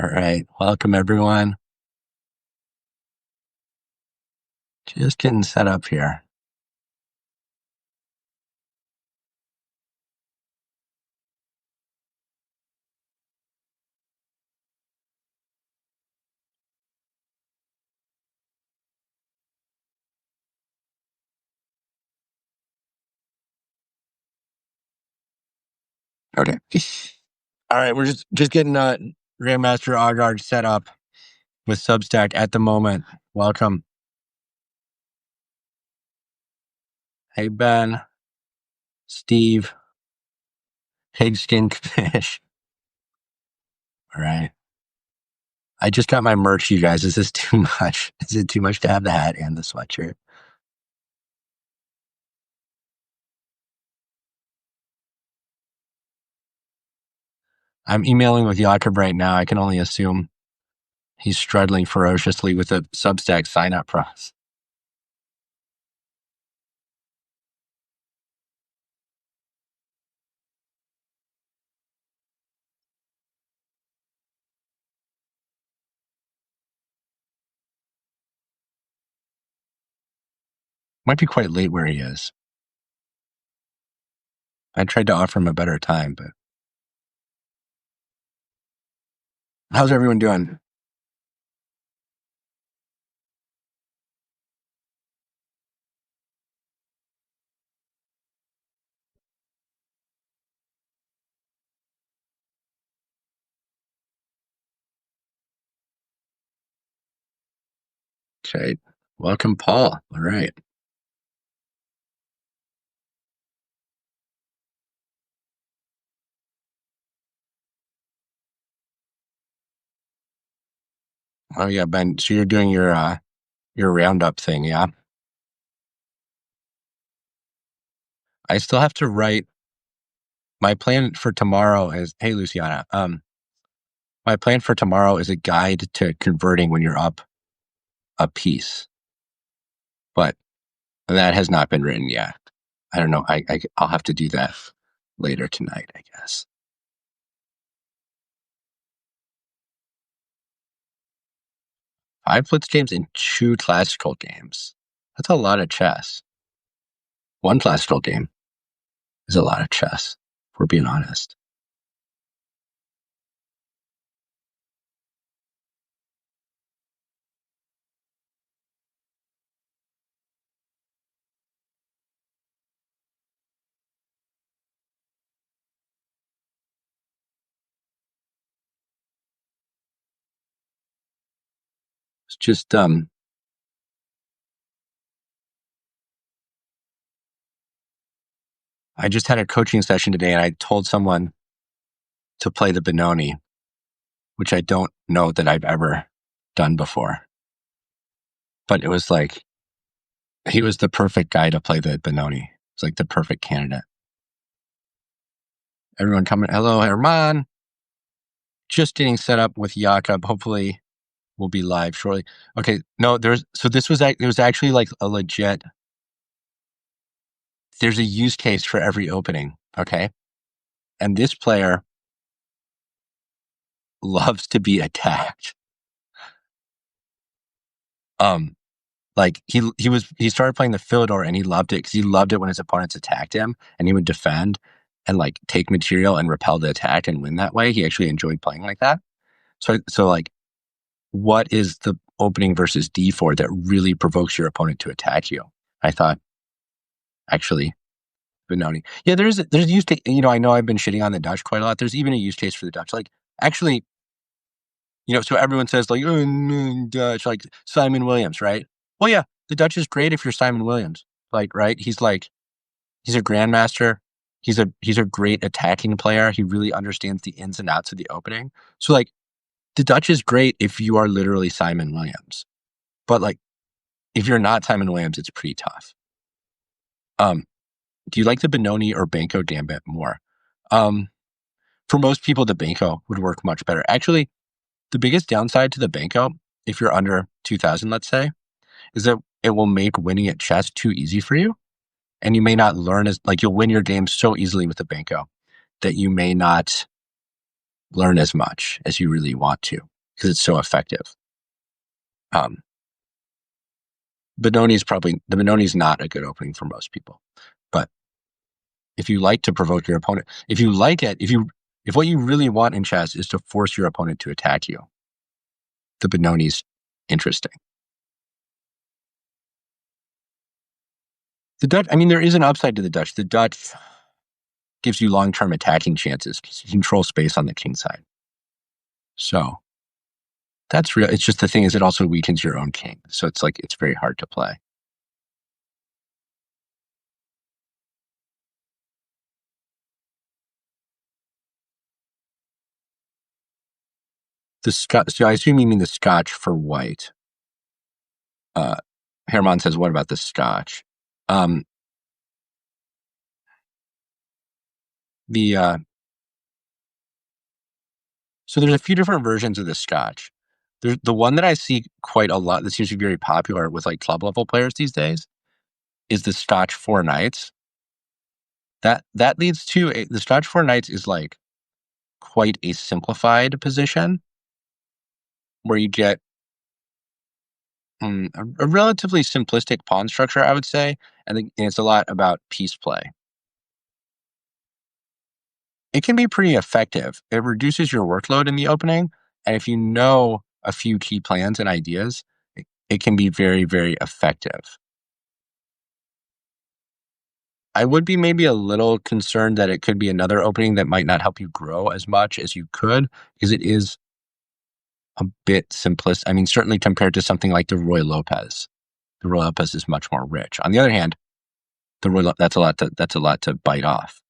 right. Welcome, everyone. Just getting set up here. Okay. All right. We're just getting Grandmaster Aagaard set up with Substack at the moment. Welcome. Hey, Ben, Steve, Pigskin Fish. All right. I just got my merch, you guys. Is this too much? Is it too much to have the hat and the sweatshirt? I'm emailing with Jacob right now. I can only assume he's struggling ferociously with the Substack sign-up process. Might be quite late where he is. I tried to offer him a better time, but how's everyone doing? Okay. Welcome, Paul. All right. Oh yeah, Ben. So you're doing your roundup thing, yeah? I still have to write. My plan for tomorrow is, hey Luciana, my plan for tomorrow is a guide to converting when you're up a piece, but that has not been written yet. I don't know. I'll have to do that later tonight, I guess. 5 blitz games and 2 classical games. That's a lot of chess. 1 classical game is a lot of chess, if we're being honest. It's just I just had a coaching session today and I told someone to play the Benoni, which I don't know that I've ever done before. But it was like, he was the perfect guy to play the Benoni. It's like the perfect candidate. Everyone coming. Hello, Herman. Just getting set up with Jakob. Hopefully we'll be live shortly. Okay. No, it was actually like a legit, there's a use case for every opening. Okay. And this player loves to be attacked. Like he started playing the Philidor and he loved it because he loved it when his opponents attacked him and he would defend and like take material and repel the attack and win that way. He actually enjoyed playing like that. So like, what is the opening versus D4 that really provokes your opponent to attack you? I thought, actually, Benoni. Yeah, there's use case. I know I've been shitting on the Dutch quite a lot. There's even a use case for the Dutch. Like, actually, so everyone says like, oh, Dutch, like Simon Williams, right? Well, yeah, the Dutch is great if you're Simon Williams. Like, right? He's a grandmaster. He's a great attacking player. He really understands the ins and outs of the opening. So like, the Dutch is great if you are literally Simon Williams. But like, if you're not Simon Williams, it's pretty tough. Do you like the Benoni or Banco Gambit more? For most people, the Banco would work much better. Actually, the biggest downside to the Banco, if you're under 2000, let's say, is that it will make winning at chess too easy for you. And you may not learn you'll win your games so easily with the Banco that you may not learn as much as you really want to. because it's so effective. Benoni's not a good opening for most people, but if you like to provoke your opponent, if you like it, if what you really want in chess is to force your opponent to attack you, the Benoni's interesting. The Dutch, I mean, there is an upside to the Dutch. The Dutch gives you long-term attacking chances because you control space on the king side. So that's real. It's just the thing is it also weakens your own king. So it's like, it's very hard to play. So I assume you mean the Scotch for white. Herman says, what about the Scotch? So there's a few different versions of the Scotch. There's the one that I see quite a lot that seems to be very popular with like club level players these days is the Scotch 4 Knights. That leads to the Scotch 4 Knights is like quite a simplified position where you get a relatively simplistic pawn structure, I would say, and it's a lot about piece play. It can be pretty effective. It reduces your workload in the opening, and if you know a few key plans and ideas, it can be very, very effective. I would be maybe a little concerned that it could be another opening that might not help you grow as much as you could, because it is a bit simplistic. I mean, certainly compared to something like the Roy Lopez. The Roy Lopez is much more rich. On the other hand, that's a lot to bite off.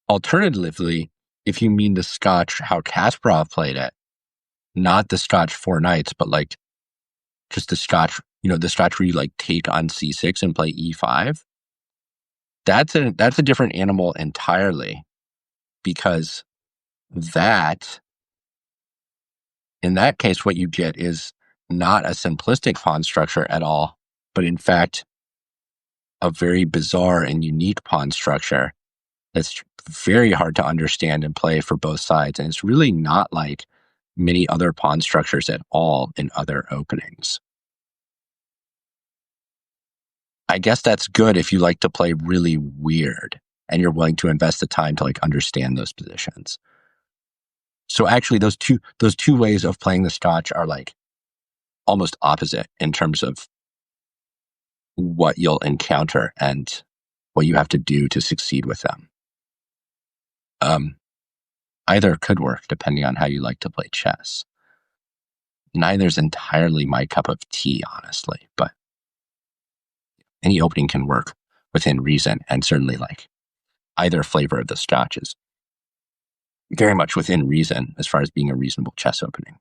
Alternatively, if you mean the Scotch, how Kasparov played it, not the Scotch 4 Knights, but like just the Scotch, the Scotch where you like take on c6 and play e5. That's a different animal entirely, because in that case, what you get is not a simplistic pawn structure at all, but in fact, a very bizarre and unique pawn structure that's very hard to understand and play for both sides. And it's really not like many other pawn structures at all in other openings. I guess that's good if you like to play really weird and you're willing to invest the time to like understand those positions. So actually those two ways of playing the Scotch are like almost opposite in terms of what you'll encounter and what you have to do to succeed with them. Either could work depending on how you like to play chess. Neither's entirely my cup of tea, honestly, but any opening can work within reason, and certainly like either flavor of the Scotch is very much within reason as far as being a reasonable chess opening.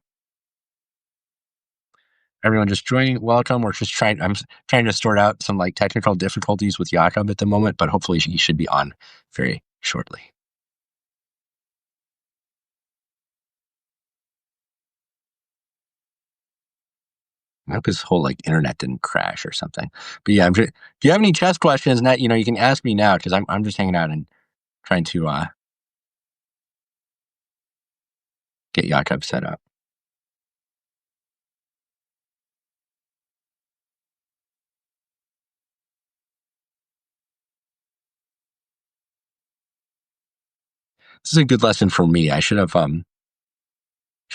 Everyone just joining, welcome. I'm trying to sort out some like technical difficulties with Jacob at the moment, but hopefully he should be on very shortly. I hope his whole like internet didn't crash or something. But yeah, if you have any chess questions, Nat, you can ask me now, because I'm just hanging out and trying to get Jacob set up. This is a good lesson for me. I should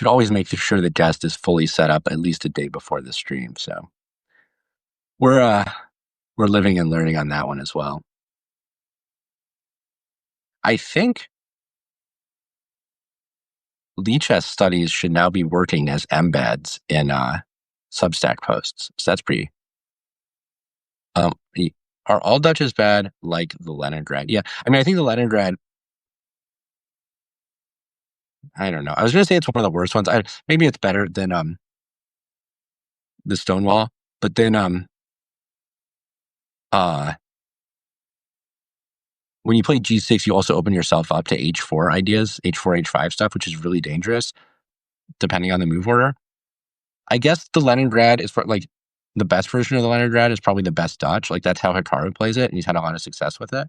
always make sure the guest is fully set up at least a day before the stream. So we're living and learning on that one as well. I think Lichess studies should now be working as embeds in Substack posts. So that's pretty. Are all Dutches bad like the Leningrad? Yeah, I mean, I think the Leningrad. I don't know. I was going to say it's one of the worst ones. Maybe it's better than the Stonewall, but then when you play G6, you also open yourself up to H4 ideas, H4, H5 stuff, which is really dangerous, depending on the move order. I guess the Leningrad is like the best version of the Leningrad is probably the best Dutch. Like that's how Hikaru plays it, and he's had a lot of success with it.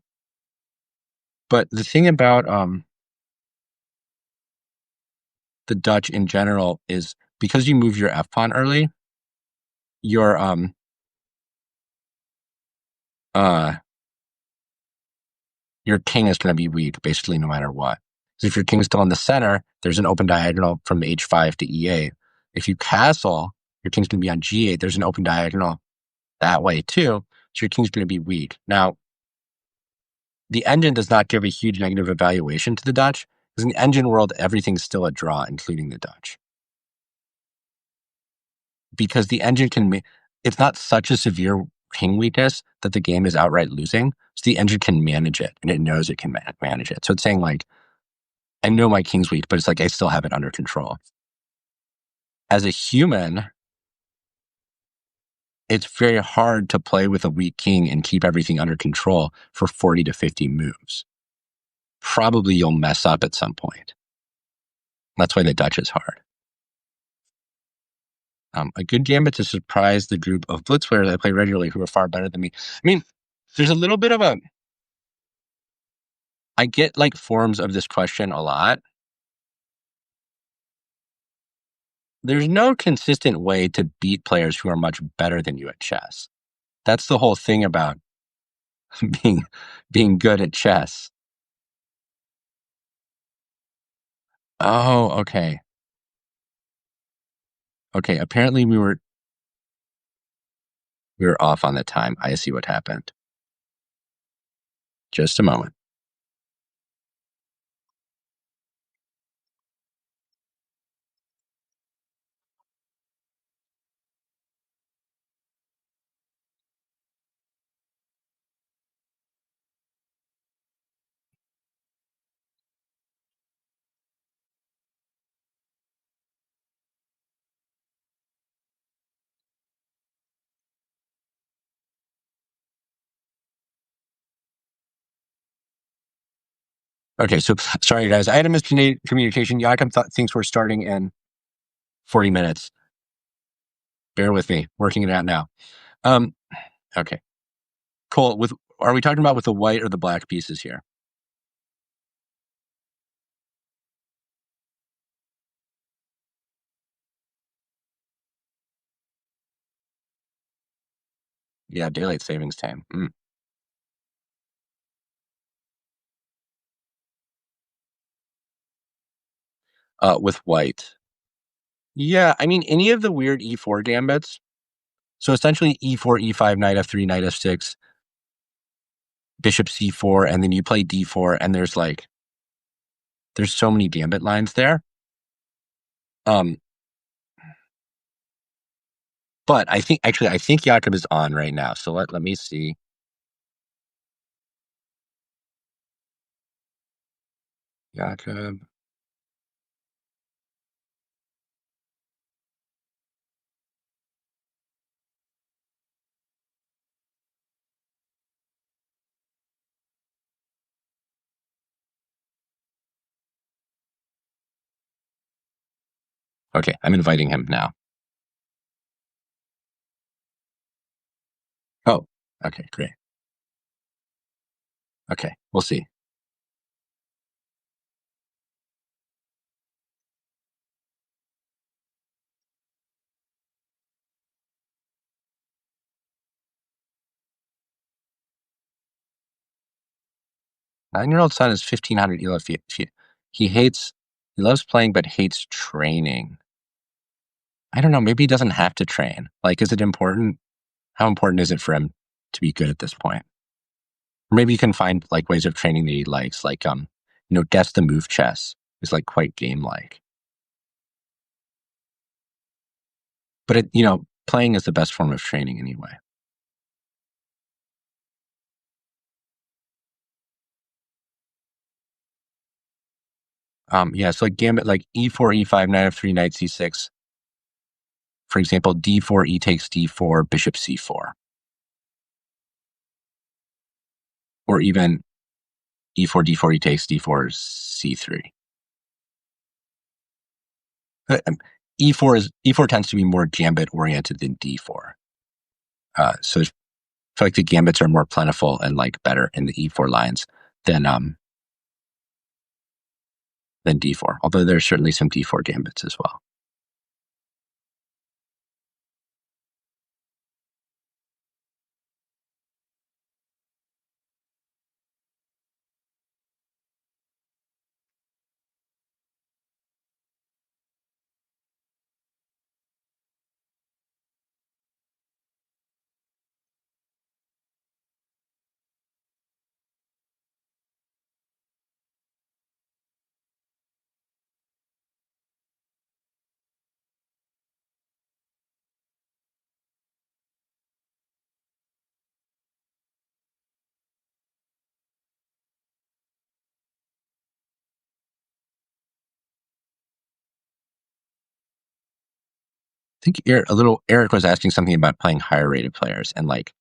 But the thing about the Dutch in general is because you move your F pawn early, your your king is going to be weak basically no matter what. So if your king's still in the center, there's an open diagonal from h5 to e8. If you castle, your king's going to be on g8. There's an open diagonal that way too. So your king's going to be weak. Now, the engine does not give a huge negative evaluation to the Dutch, because in the engine world, everything's still a draw, including the Dutch. Because the engine it's not such a severe king weakness that the game is outright losing. So the engine can manage it, and it knows it can manage it. So it's saying like, I know my king's weak, but it's like I still have it under control. As a human, it's very hard to play with a weak king and keep everything under control for 40 to 50 moves. Probably you'll mess up at some point. That's why the Dutch is hard. A good gambit to surprise the group of blitz players I play regularly who are far better than me. I mean, there's a little bit of I get like forms of this question a lot. There's no consistent way to beat players who are much better than you at chess. That's the whole thing about being good at chess. Oh, okay. Okay, apparently we were off on the time. I see what happened. Just a moment. Okay, so sorry guys, I had a miscommunication. Jacob thinks we're starting in 40 minutes. Bear with me, working it out now. Okay. Cole, are we talking about with the white or the black pieces here? Yeah, daylight savings time. With white. Yeah, I mean, any of the weird e4 gambits. So essentially e4, e5, knight f3, knight f6, bishop c4, and then you play d4, and there's so many gambit lines there. But I think Jacob is on right now. So let me see. Jacob. Okay, I'm inviting him now. Oh, okay, great. Okay, we'll see. Nine-year-old son is 1,500 ELO. He loves playing but hates training. I don't know. Maybe he doesn't have to train. Like, is it important? How important is it for him to be good at this point? Or maybe you can find like ways of training that he likes, like guess the move chess is like quite game-like. But playing is the best form of training anyway. Yeah, so like gambit, like e4, e5, knight f3, knight c6. For example, d4, e takes d4, bishop c4. Or even e4, d4, e takes d4, c3. E4 tends to be more gambit oriented than d4. So I feel like the gambits are more plentiful and like better in the e4 lines than than d4, although there's certainly some d4 gambits as well. I think Eric was asking something about playing higher rated players and like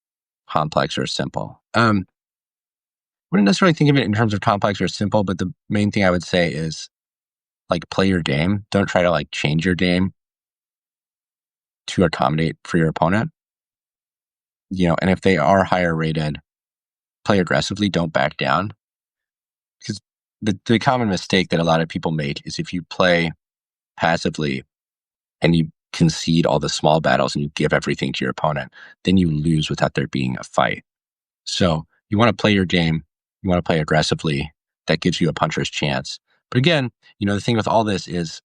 complex or simple. Wouldn't necessarily think of it in terms of complex or simple, but the main thing I would say is like play your game. Don't try to like change your game to accommodate for your opponent. And if they are higher rated, play aggressively, don't back down. Because the common mistake that a lot of people make is if you play passively and you concede all the small battles and you give everything to your opponent, then you lose without there being a fight. So you want to play your game, you want to play aggressively. That gives you a puncher's chance. But again, the thing with all this is,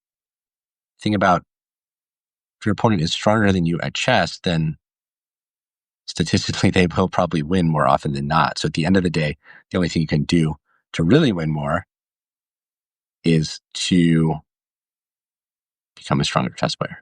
think about if your opponent is stronger than you at chess, then statistically they will probably win more often than not. So at the end of the day, the only thing you can do to really win more is to become a stronger chess player.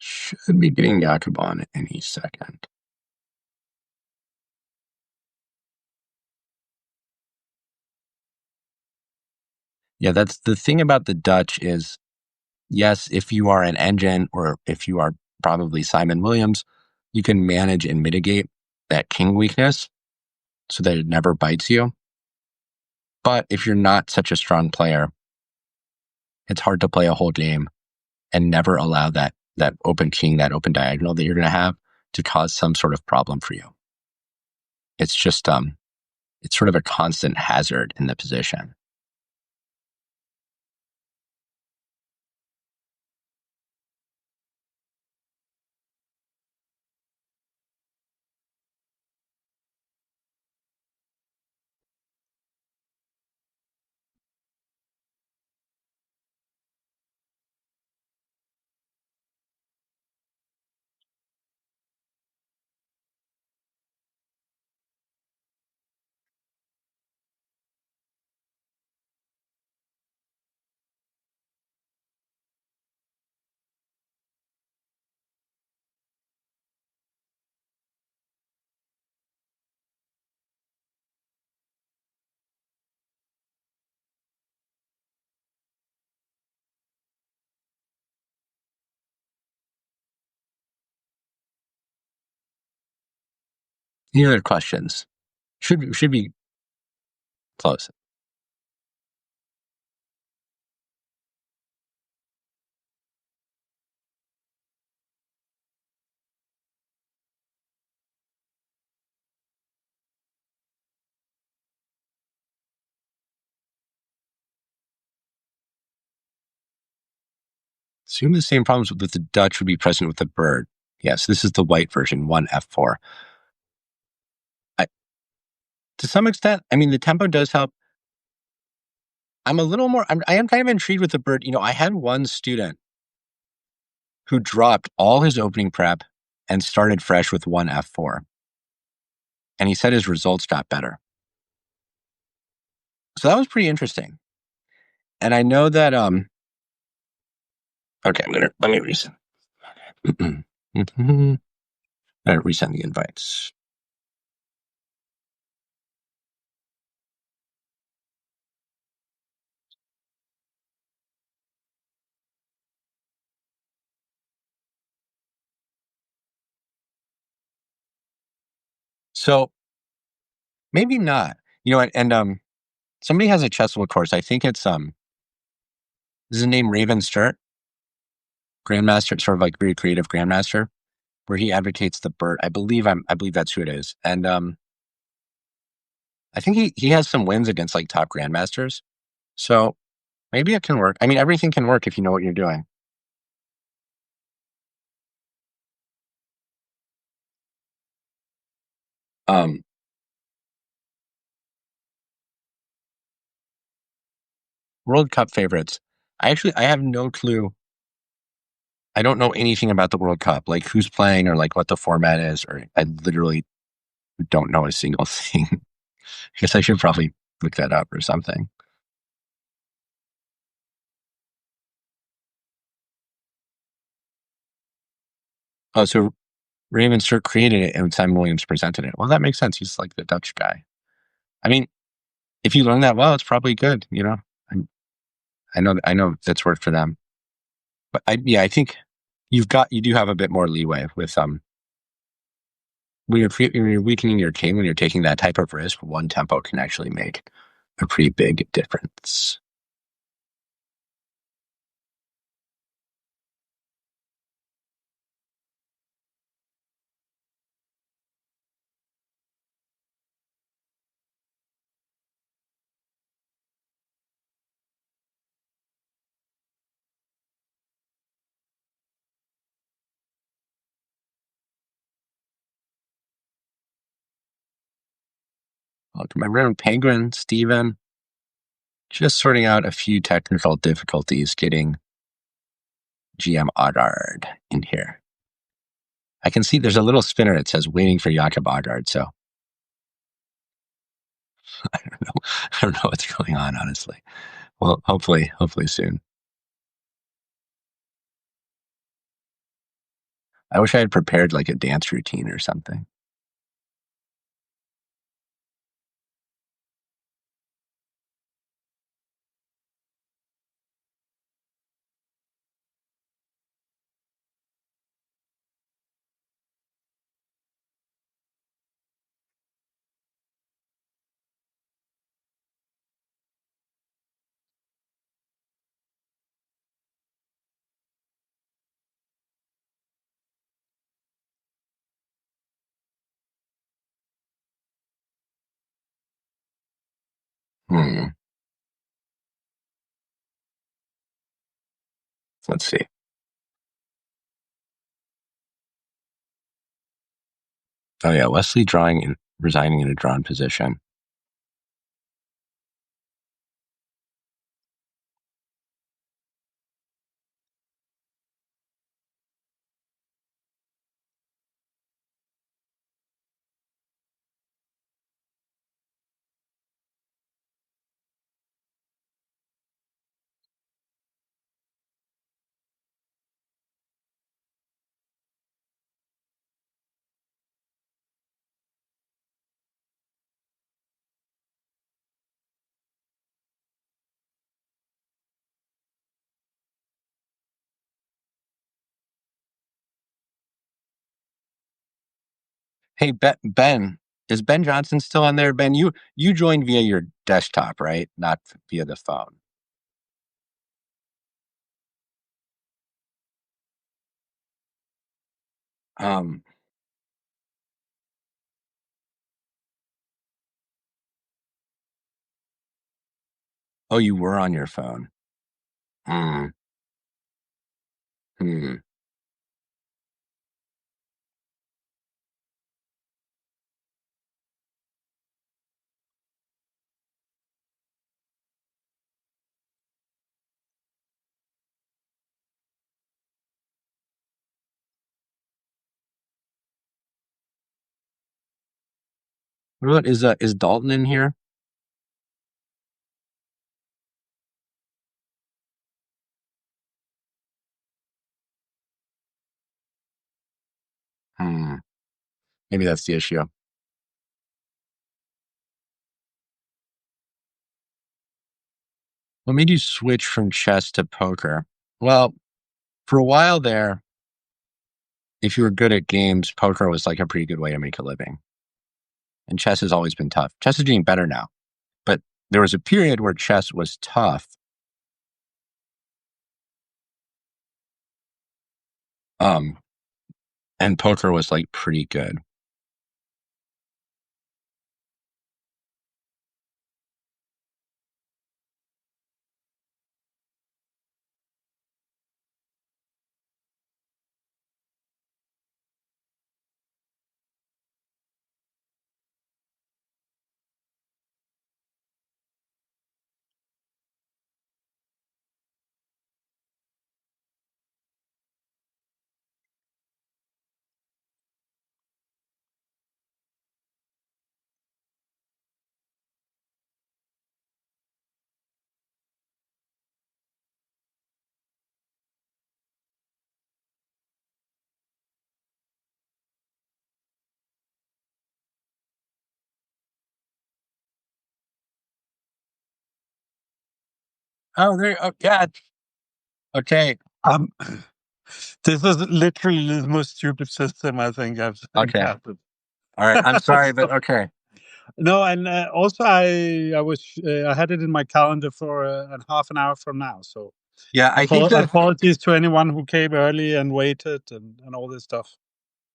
Should be getting Jacob on any second. Yeah, that's the thing about the Dutch is, yes, if you are an engine or if you are probably Simon Williams, you can manage and mitigate that king weakness so that it never bites you. But if you're not such a strong player, it's hard to play a whole game and never allow that open king, that open diagonal that you're going to have to cause some sort of problem for you. It's just it's sort of a constant hazard in the position. Any other questions? Should be close. Assume the same problems with the Dutch would be present with the bird. Yes, this is the white version, 1F4. To some extent, I mean, the tempo does help. I'm a little more, I am kind of intrigued with the bird. I had one student who dropped all his opening prep and started fresh with 1F4. And he said his results got better. So that was pretty interesting. And I know that, okay, let me resend. Resend the invites. So maybe not, and Somebody has a chessable course. I think it's this is a name Raven Sturt, grandmaster, sort of like very creative grandmaster, where he advocates the bird. I believe that's who it is. And I think he has some wins against like top grandmasters. So maybe it can work. I mean, everything can work if you know what you're doing. Um, World Cup favorites. I have no clue. I don't know anything about the World Cup, like who's playing or like what the format is, or I literally don't know a single thing. I guess I should probably look that up or something. Oh, so Raven Sturt created it and Simon Williams presented it. Well, that makes sense. He's like the Dutch guy. I mean, if you learn that well, it's probably good. You know, I know that's worked for them. But yeah, I think you do have a bit more leeway with when you're weakening your king, when you're taking that type of risk, one tempo can actually make a pretty big difference. Welcome, everyone. Penguin, Steven, just sorting out a few technical difficulties getting GM Aagaard in here. I can see there's a little spinner that says waiting for Jacob Aagaard, so I don't know. I don't know what's going on, honestly. Well, hopefully soon. I wish I had prepared like a dance routine or something. Hmm. Let's see. Oh yeah, Wesley drawing and resigning in a drawn position. Hey Ben, is Ben Johnson still on there? Ben, you joined via your desktop, right? Not via the phone. Um. Oh, you were on your phone. Hmm. Hmm. What about is Dalton in here? Hmm. Maybe that's the issue. What made you switch from chess to poker? Well, for a while there, if you were good at games, poker was like a pretty good way to make a living. And chess has always been tough. Chess is doing better now, but there was a period where chess was tough. And poker was like pretty good. Oh, there. Oh, yeah. Okay. Um, this is literally the most stupid system I think I've Okay. encountered. All right. I'm sorry, but okay. No, and also I had it in my calendar for half an hour from now. So Yeah, I think that. apologies to anyone who came early and waited and all this stuff.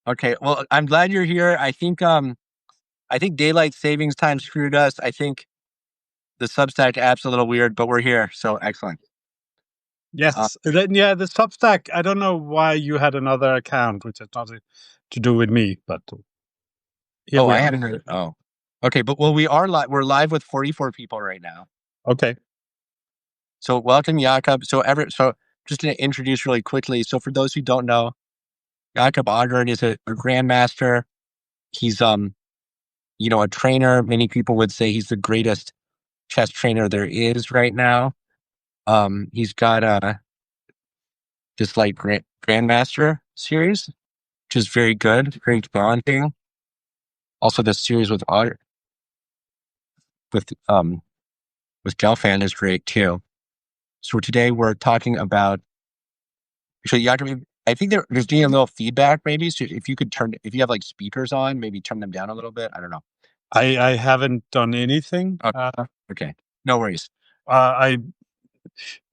Okay. Well, I'm glad you're here. I think daylight savings time screwed us. I think the Substack app's a little weird, but we're here. So excellent. Yes, then yeah, the Substack. I don't know why you had another account, which has nothing to do with me, but here Oh, we I are. hadn't heard. Oh, okay. But well, we are live. We're live with 44 people right now. Okay. So welcome, Jacob. So just to introduce really quickly. So for those who don't know, Jacob Aagaard is a grandmaster. He's a trainer. Many people would say he's the greatest chess trainer there is right now. He's got this like grandmaster series, which is very good, very challenging. Also, the series with Gelfand is great too. So today we're talking about. Actually, Jacob, I think there's being a little feedback maybe. So if you have like speakers on, maybe turn them down a little bit. I don't know. I haven't done anything. Okay, no worries. I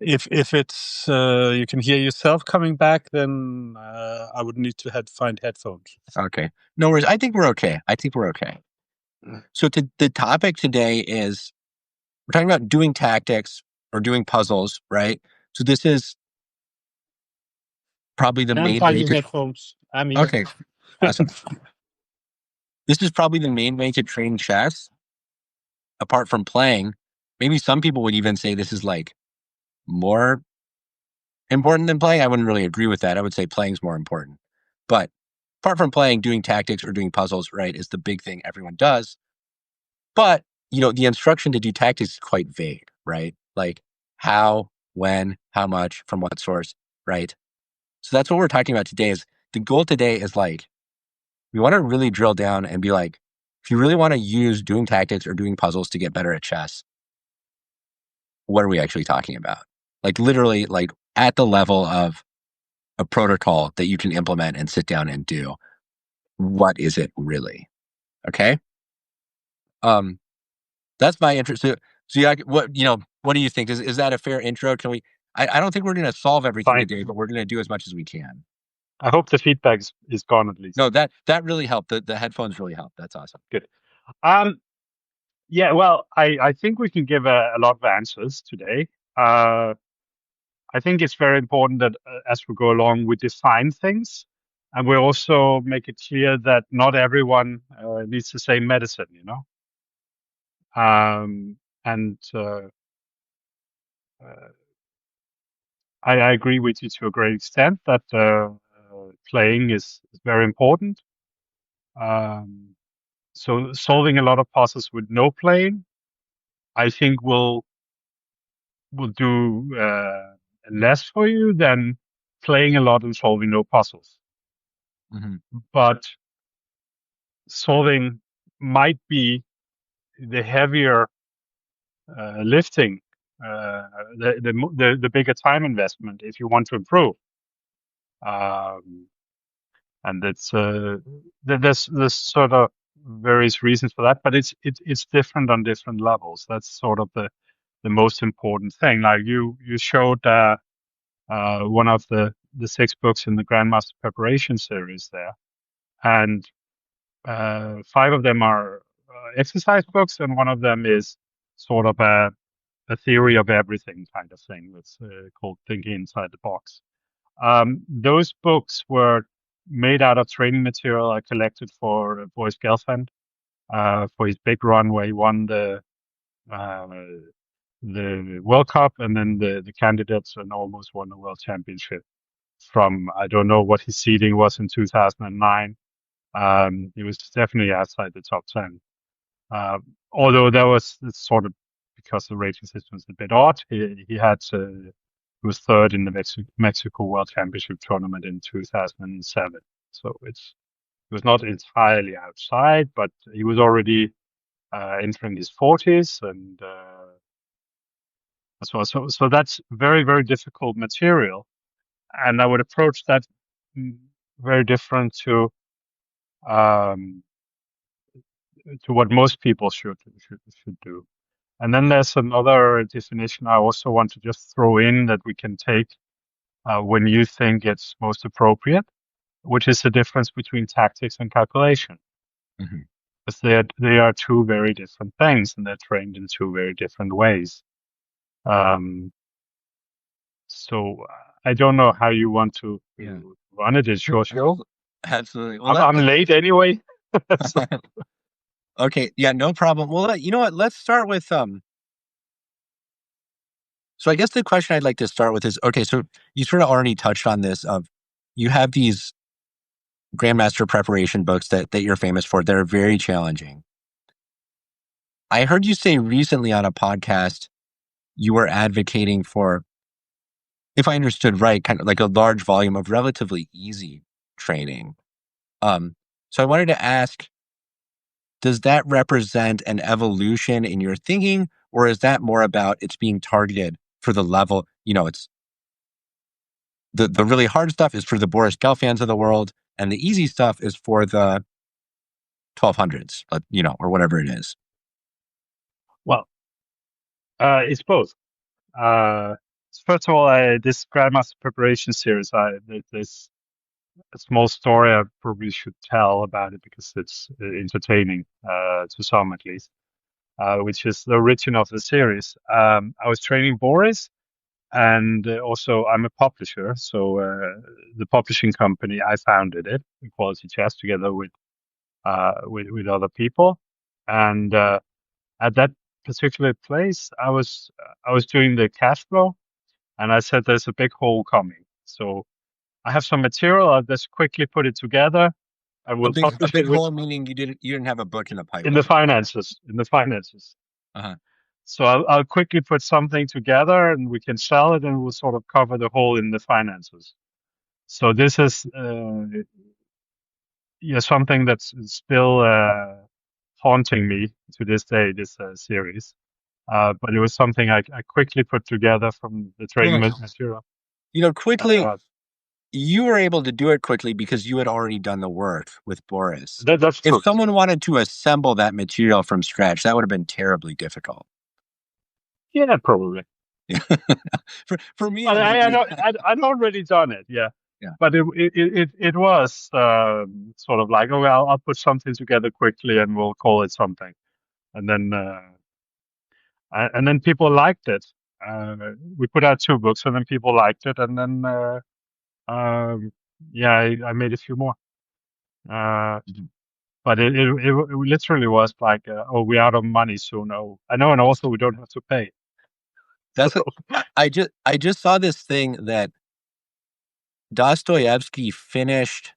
if it's you can hear yourself coming back, then I would need to find headphones. Okay, no worries. I think we're okay. So the topic today is we're talking about doing tactics or doing puzzles, right? So this is probably the Can't main find way your to. headphones. I'm here. Okay, awesome. This is probably the main way to train chess, apart from playing. Maybe some people would even say this is like more important than playing. I wouldn't really agree with that. I would say playing's more important. But apart from playing, doing tactics or doing puzzles, right, is the big thing everyone does. But, the instruction to do tactics is quite vague, right? Like how, when, how much, from what source, right? So that's what we're talking about today is the goal today is like, we want to really drill down and be like, if you really want to use doing tactics or doing puzzles to get better at chess, what are we actually talking about? Like literally like at the level of a protocol that you can implement and sit down and do. What is it really? Okay. Um, that's my interest. So yeah, what do you think? Is that a fair intro? Can we? I don't think we're going to solve everything Fine. today, but we're going to do as much as we can. I hope the feedback is gone at least. No, that really helped. The headphones really helped. That's awesome. Good. Yeah. Well, I think we can give a lot of answers today. I think it's very important that as we go along, we define things, and we also make it clear that not everyone needs the same medicine. And I agree with you to a great extent that playing is very important. So solving a lot of puzzles with no playing, I think will do less for you than playing a lot and solving no puzzles. Mm-hmm. But solving might be the heavier lifting, the bigger time investment if you want to improve. And it's there's sort of various reasons for that, but it's different on different levels. That's sort of the most important thing. Like you showed one of the 6 books in the Grandmaster Preparation series there, and 5 of them are exercise books, and one of them is sort of a theory of everything kind of thing. That's called Thinking Inside the Box. Those books were made out of training material I collected for Boris Gelfand for his big run where he won uh, the World Cup and then the candidates and almost won the World Championship. From I don't know what his seeding was in 2009. He was definitely outside the top 10. Although that was sort of because the rating system is a bit odd. He was third in the Mexico World Championship tournament in 2007. So it was not entirely outside, but he was already entering his 40s and as well. So that's very, very difficult material. And I would approach that very different um, to what most people should do. And then there's another definition I also want to just throw in that we can take when you think it's most appropriate, which is the difference between tactics and calculation. Mhm. Because they are 2 very different things, and they're trained in 2 very different ways. So I don't know how you want to Yeah. run it. It's your show. Absolutely. Well, I'm late anyway. So, okay. Yeah, no problem. Well, you know what? Let's start with so I guess the question I'd like to start with is okay, so you sort of already touched on this of you have these grandmaster preparation books that you're famous for. They're very challenging. I heard you say recently on a podcast you were advocating for, if I understood right, kind of like a large volume of relatively easy training. So I wanted to ask, does that represent an evolution in your thinking, or is that more about it's being targeted for the level? It's the really hard stuff is for the Boris Gelfans of the world, and the easy stuff is for the 1200s, or whatever it is. well, it's both. Uh, First of all, this Grandmaster Preparation series, there's a small story I probably should tell about it because it's entertaining to some at least, which is the origin of the series. I was training Boris, and also I'm a publisher, so the publishing company I founded it, Quality Chess, together with other people, and at that particular place, I was doing the cash flow, and I said there's a big hole coming, so I have some material. I'll just quickly put it together, and A we'll big a publish it big hole meaning you didn't have a book in the in the pipeline. finances. In the finances. Uh-huh. So I'll quickly put something together, and we can sell it, and we'll sort of cover the hole in the finances. So this is something that's still haunting me to this day. This series, but it was something I quickly put together from the training Well, material. quickly, Uh, you were able to do it quickly because you had already done the work with Boris. that's If true. someone wanted to assemble that material from scratch, that would have been terribly difficult. Yeah, probably. For me, But it might be. I'd already done it, yeah. Yeah. But it was sort of like, oh, well, I'll put something together quickly and we'll call it something. And then people liked it. Uh, we put out 2 books and then people liked it. And then, yeah, I made a few more. Uh, Mhm. but it literally was like, oh, we're out of money soon. Oh, I know. And also we don't have to pay. So, That's what I just saw this thing that Dostoevsky finished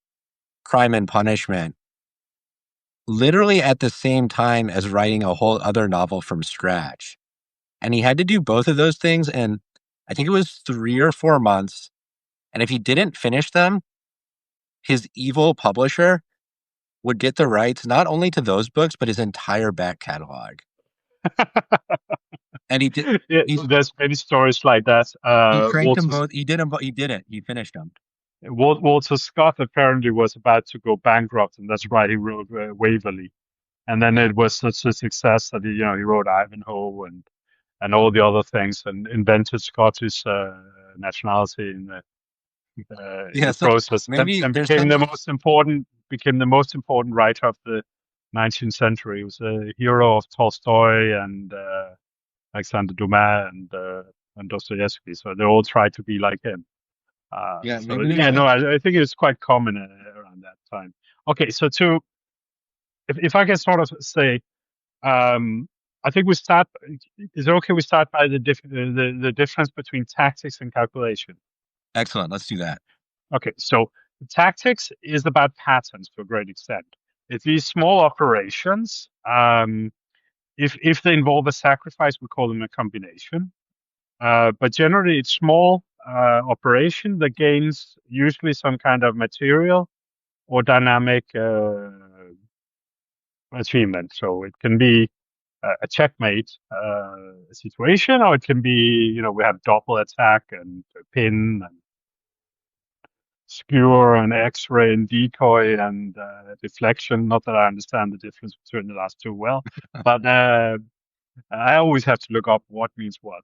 Crime and Punishment literally at the same time as writing a whole other novel from scratch. And he had to do both of those things in, I think it was 3 or 4 months. And if he didn't finish them, his evil publisher would get the rights not only to those books, but his entire back catalog. And he did. yeah, He's there's many stories like that. he cranked them both. He did them. He did it. He finished them. Walter Scott apparently was about to go bankrupt, and that's why he wrote Waverly. And then it was such a success that he wrote Ivanhoe and all the other things, and invented Scottish nationality in Yeah, the so process. maybe Then there's some. became the most important writer of the 19th century. He was a hero of Tolstoy and Alexander Dumas and Dostoevsky. So they all tried to be like him. Yeah, So maybe there's yeah, no, some. I think it's quite common around that time. Okay, so if I can sort of say, um, I think we start. Is it okay? We start by the difference between tactics and calculation. Excellent. Let's do that. Okay, so tactics is about patterns to a great extent. It's these small operations. If they involve a sacrifice, we call them a combination. But generally, it's small operation that gains usually some kind of material or dynamic achievement. So it can be a checkmate situation, or it can be, we have double attack and pin and skewer and X-ray and decoy and deflection. Not that I understand the difference between the last two well, but I always have to look up what means what.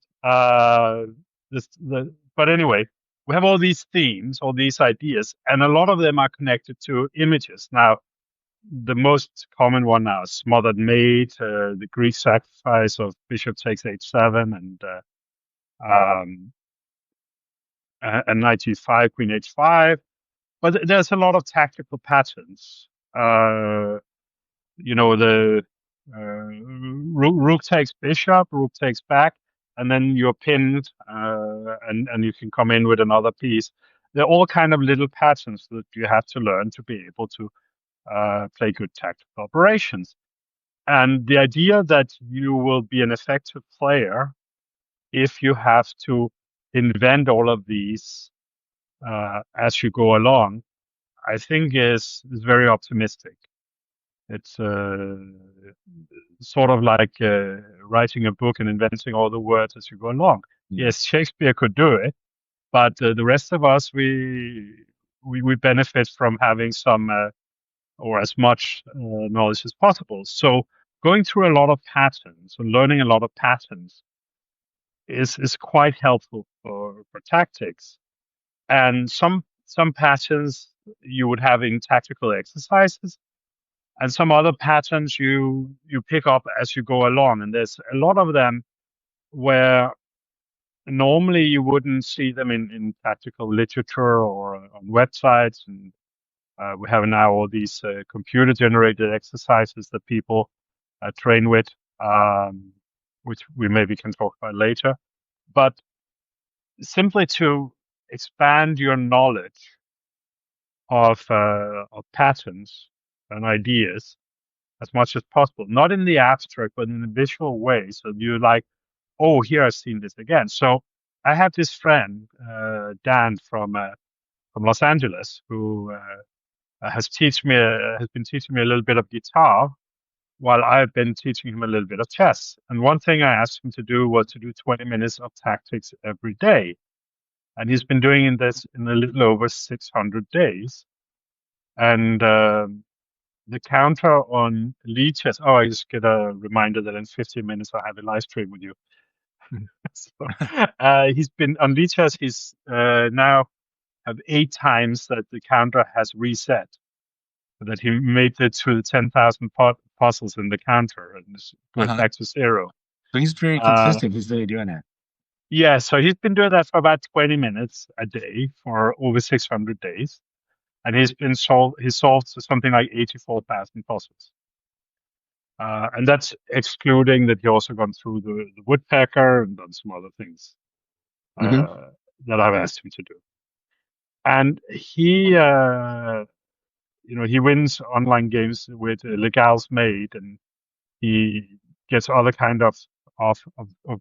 But anyway, we have all these themes, all these ideas, and a lot of them are connected to images. Now, the most common one now is smothered mate, the Greek sacrifice of bishop takes h7, and knight g5, queen h5. But there's a lot of tactical patterns. The rook takes bishop, rook takes back, and then you're pinned, and you can come in with another piece. They're all kind of little patterns that you have to learn to be able to play good tactical operations. And the idea that you will be an effective player if you have to invent all of these as you go along, I think is very optimistic. It's sort of like writing a book and inventing all the words as you go along. Yeah. Yes, Shakespeare could do it, but the rest of us, we benefit from having some or as much knowledge as possible. So going through a lot of patterns and learning a lot of patterns is quite helpful for tactics. And some patterns you would have in tactical exercises, and some other patterns you pick up as you go along. And there's a lot of them where normally you wouldn't see them in tactical literature or on websites. And we have now all these computer generated exercises that people train with, which we maybe can talk about later. But simply to expand your knowledge of patterns and ideas as much as possible, not in the abstract, but in a visual way. So you're like, oh, here I've seen this again. So I have this friend, Dan from Los Angeles, who has been teaching me a little bit of guitar while I've been teaching him a little bit of chess. And one thing I asked him to do was to do 20 minutes of tactics every day. And he's been doing this in a little over 600 days. And the counter on lead chess. Oh, I just get a reminder that in 15 minutes I have a live stream with you. So, he's been on lead chess. He's now have 8 times that the counter has reset. That he made it to the 10,000 puzzles in the counter and goes Uh-huh. back to zero. So he's very Uh, consistent. He's really doing it. yeah, so he's been doing that for about 20 minutes a day for over 600 days. And he's solved something like 84,000 puzzles. And that's excluding that he also gone through the woodpecker and done some other things Hmm. uh, that I've asked him to do. And he wins online games with Legals Made, and he gets other kind of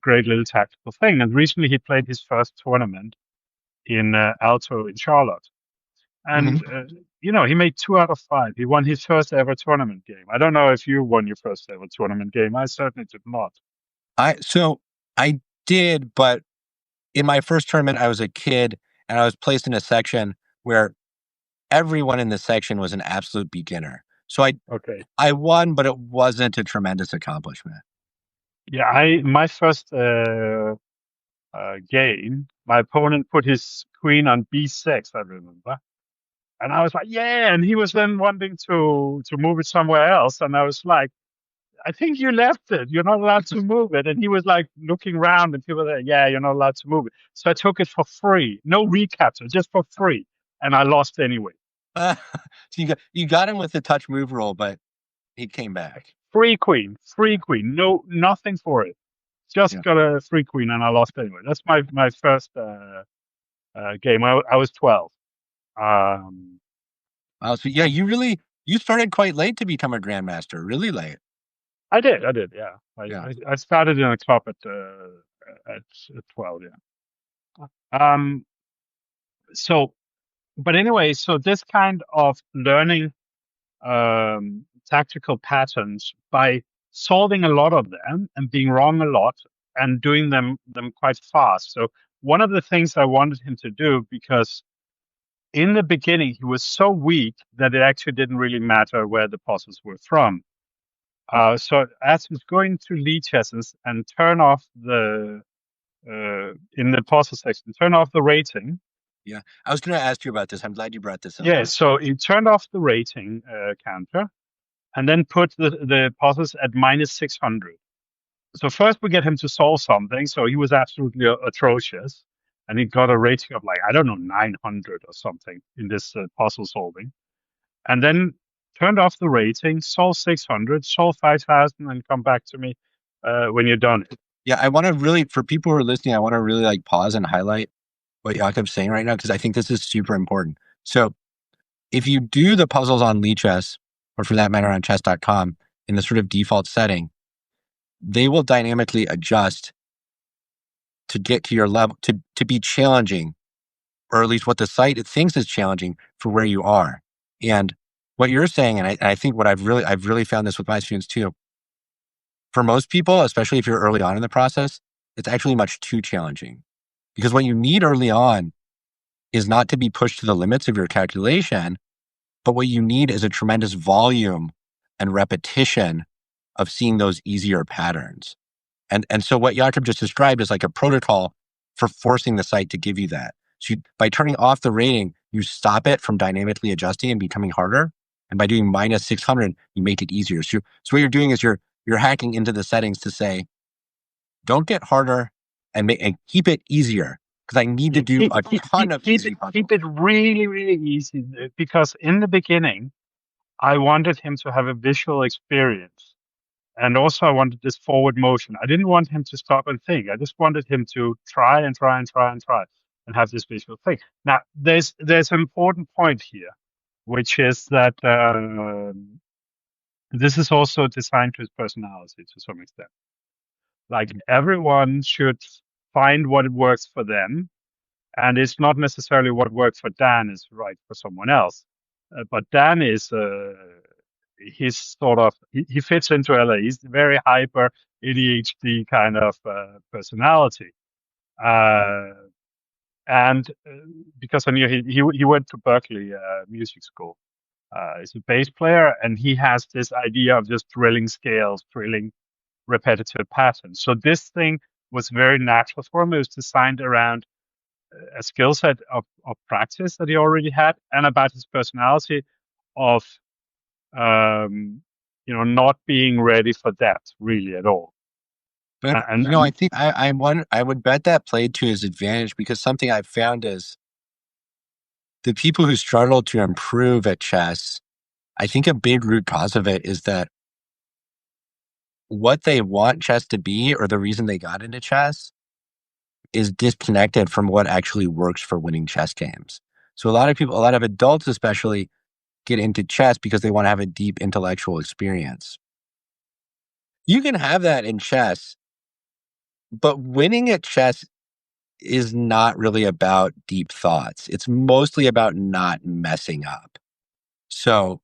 great little tactical thing. And recently he played his first tournament in Alto in Charlotte. Hmm. And, he made 2 out of 5. He won his first ever tournament game. I don't know if you won your first ever tournament game. I certainly did not. I did, but in my first tournament, I was a kid and I was placed in a section where everyone in the section was an absolute beginner. So Okay. I won, but it wasn't a tremendous accomplishment. Yeah, I my first game, my opponent put his queen on b6, I remember. And I was like, yeah, and he was then wanting to move it somewhere else. And I was like, I think you left it. You're not allowed to move it. And he was like looking around and people were like, yeah, you're not allowed to move it. So I took it for free. No recapture, just for free. And I lost anyway. So you got him with the touch move roll, but he came back. Free queen, free queen. No, nothing for it. Just Yeah. got a free queen and I lost anyway. That's my first game. I was 12. Um, So yeah, you started quite late to become a grandmaster. Really late. I did. Yeah. Yeah. I started in a club at 12. Yeah. Um, so, but anyway, so this kind of learning tactical patterns by solving a lot of them and being wrong a lot and doing them quite fast. So one of the things I wanted him to do, because in the beginning he was so weak that it actually didn't really matter where the puzzles were from. So as he's going to lead chesses and turn off the in the puzzle section, turn off the rating. Yeah. I was going to ask you about this. I'm glad you brought this up. Yeah, so he turned off the rating counter and then put the puzzles at minus 600. So first we get him to solve something. So he was absolutely atrocious. And he got a rating of like, I don't know, 900 or something in this puzzle solving. And then turned off the rating, solve 600, solve 5,000, and come back to me when you're done. Yeah, I want to really, for people who are listening, I want to really like pause and highlight what Jacob's saying right now, because I think this is super important. So if you do the puzzles on Lichess, or for that matter on chess.com, in the sort of default setting, they will dynamically adjust to get to your level, to be challenging, or at least what the site thinks is challenging for where you are. And what you're saying, and I think what I've really found this with my students too, for most people, especially if you're early on in the process, it's actually much too challenging. Because what you need early on is not to be pushed to the limits of your calculation, but what you need is a tremendous volume and repetition of seeing those easier patterns. And so what Jakob just described is like a protocol for forcing the site to give you that. So by turning off the rating, you stop it from dynamically adjusting and becoming harder. And by doing minus 600, you make it easier. So what you're doing is you're hacking into the settings to say, don't get harder and keep it easier, because I need to do a ton of easy puzzles. Keep it really, really easy, because in the beginning, I wanted him to have a visual experience. And also I wanted this forward motion. I didn't want him to stop and think. I just wanted him to try and try and try and try and have this visual thing. Now, there's an important point here, which is that this is also designed to his personality to some extent. Like everyone should find what works for them. And it's not necessarily what works for Dan is right for someone else. But Dan is, he's sort of, he fits into LA. He's very hyper ADHD kind of personality. And because I knew he went to Berkeley music school. He's a bass player and he has this idea of just drilling scales, drilling repetitive patterns. So this thing was very natural for him. It was designed around a skill set of practice that he already had and about his personality of not being ready for that really at all. But I think I would bet that played to his advantage, because something I've found is the people who struggle to improve at chess, I think a big root cause of it is that what they want chess to be, or the reason they got into chess, is disconnected from what actually works for winning chess games. So a lot of adults especially, get into chess because they want to have a deep intellectual experience. You can have that in chess, but winning at chess is not really about deep thoughts. It's mostly about not messing up. So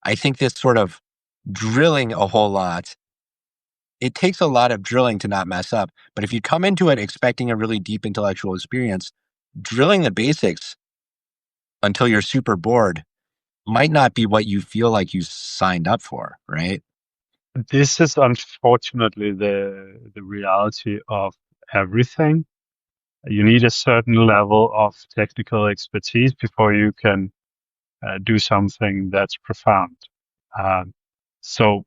I think this sort of drilling a whole lot, it takes a lot of drilling to not mess up. But if you come into it expecting a really deep intellectual experience, drilling the basics until you're super bored might not be what you feel like you signed up for, right? This is unfortunately the reality of everything. You need a certain level of technical expertise before you can do something that's profound. Um, so,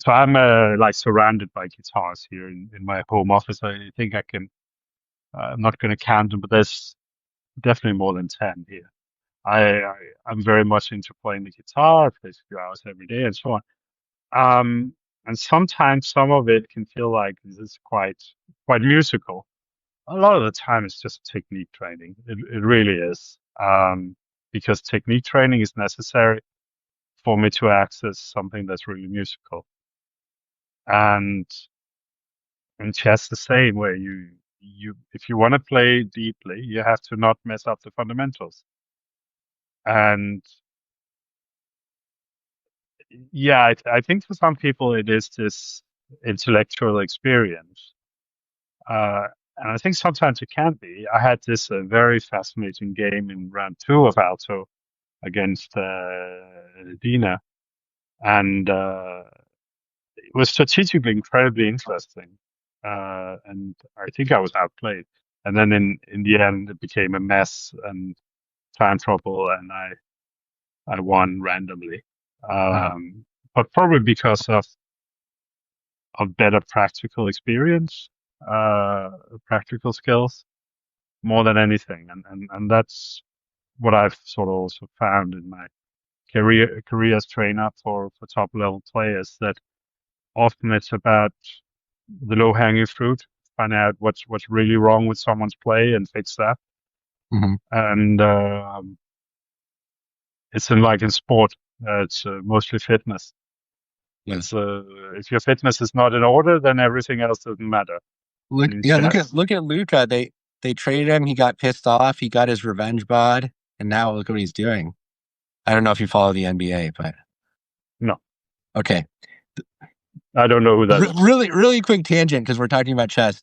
so I'm like surrounded by guitars here in my home office. I think I can. I'm not going to count them, but there's definitely more than 10 here. I I'm very much into playing the guitar. I play a few hours every day and so on. And sometimes some of it can feel like this is quite musical. A lot of the time, it's just technique training. It really is. Because technique training is necessary for me to access something that's really musical. And in chess, the same way. If you want to play deeply, you have to not mess up the fundamentals. And yeah, I think for some people it is this intellectual experience. Uh, and I think sometimes it can be. I had this very fascinating game in round two of Alto against Dina, and it was strategically incredibly interesting. And I think I was outplayed. And then in the end, it became a mess and time trouble, and I won randomly. Uh, But probably because of better practical experience, uh, practical skills more than anything. And that's what I've sort of also found in my career as trainer for top level players, that often it's about the low hanging fruit, find out what's really wrong with someone's play and fix that. mhm. And it's in like in sport, it's mostly fitness. Yeah. It's if your fitness is not in order, then everything else doesn't matter. Look, And in yeah, look at chess, look at Luca. They traded him. He got pissed off. He got his revenge bod, and now look what he's doing. I don't know if you follow the NBA, but no, okay. I don't know who that is. Really, really quick tangent because we're talking about chess.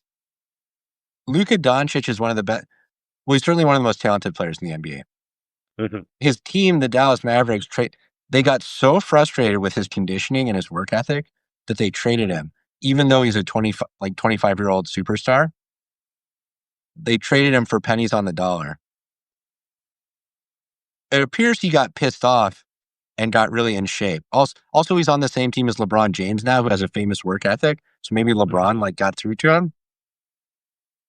Luka Doncic is one of the best. Well, he's certainly one of the most talented players in the NBA. Mhm. His team, the Dallas Mavericks, they got so frustrated with his conditioning and his work ethic that they traded him, even though he's a 25-year-old superstar. They traded him for pennies on the dollar. It appears he got pissed off and got really in shape. Also, he's on the same team as LeBron James now, who has a famous work ethic. So maybe Mhm. LeBron like got through to him.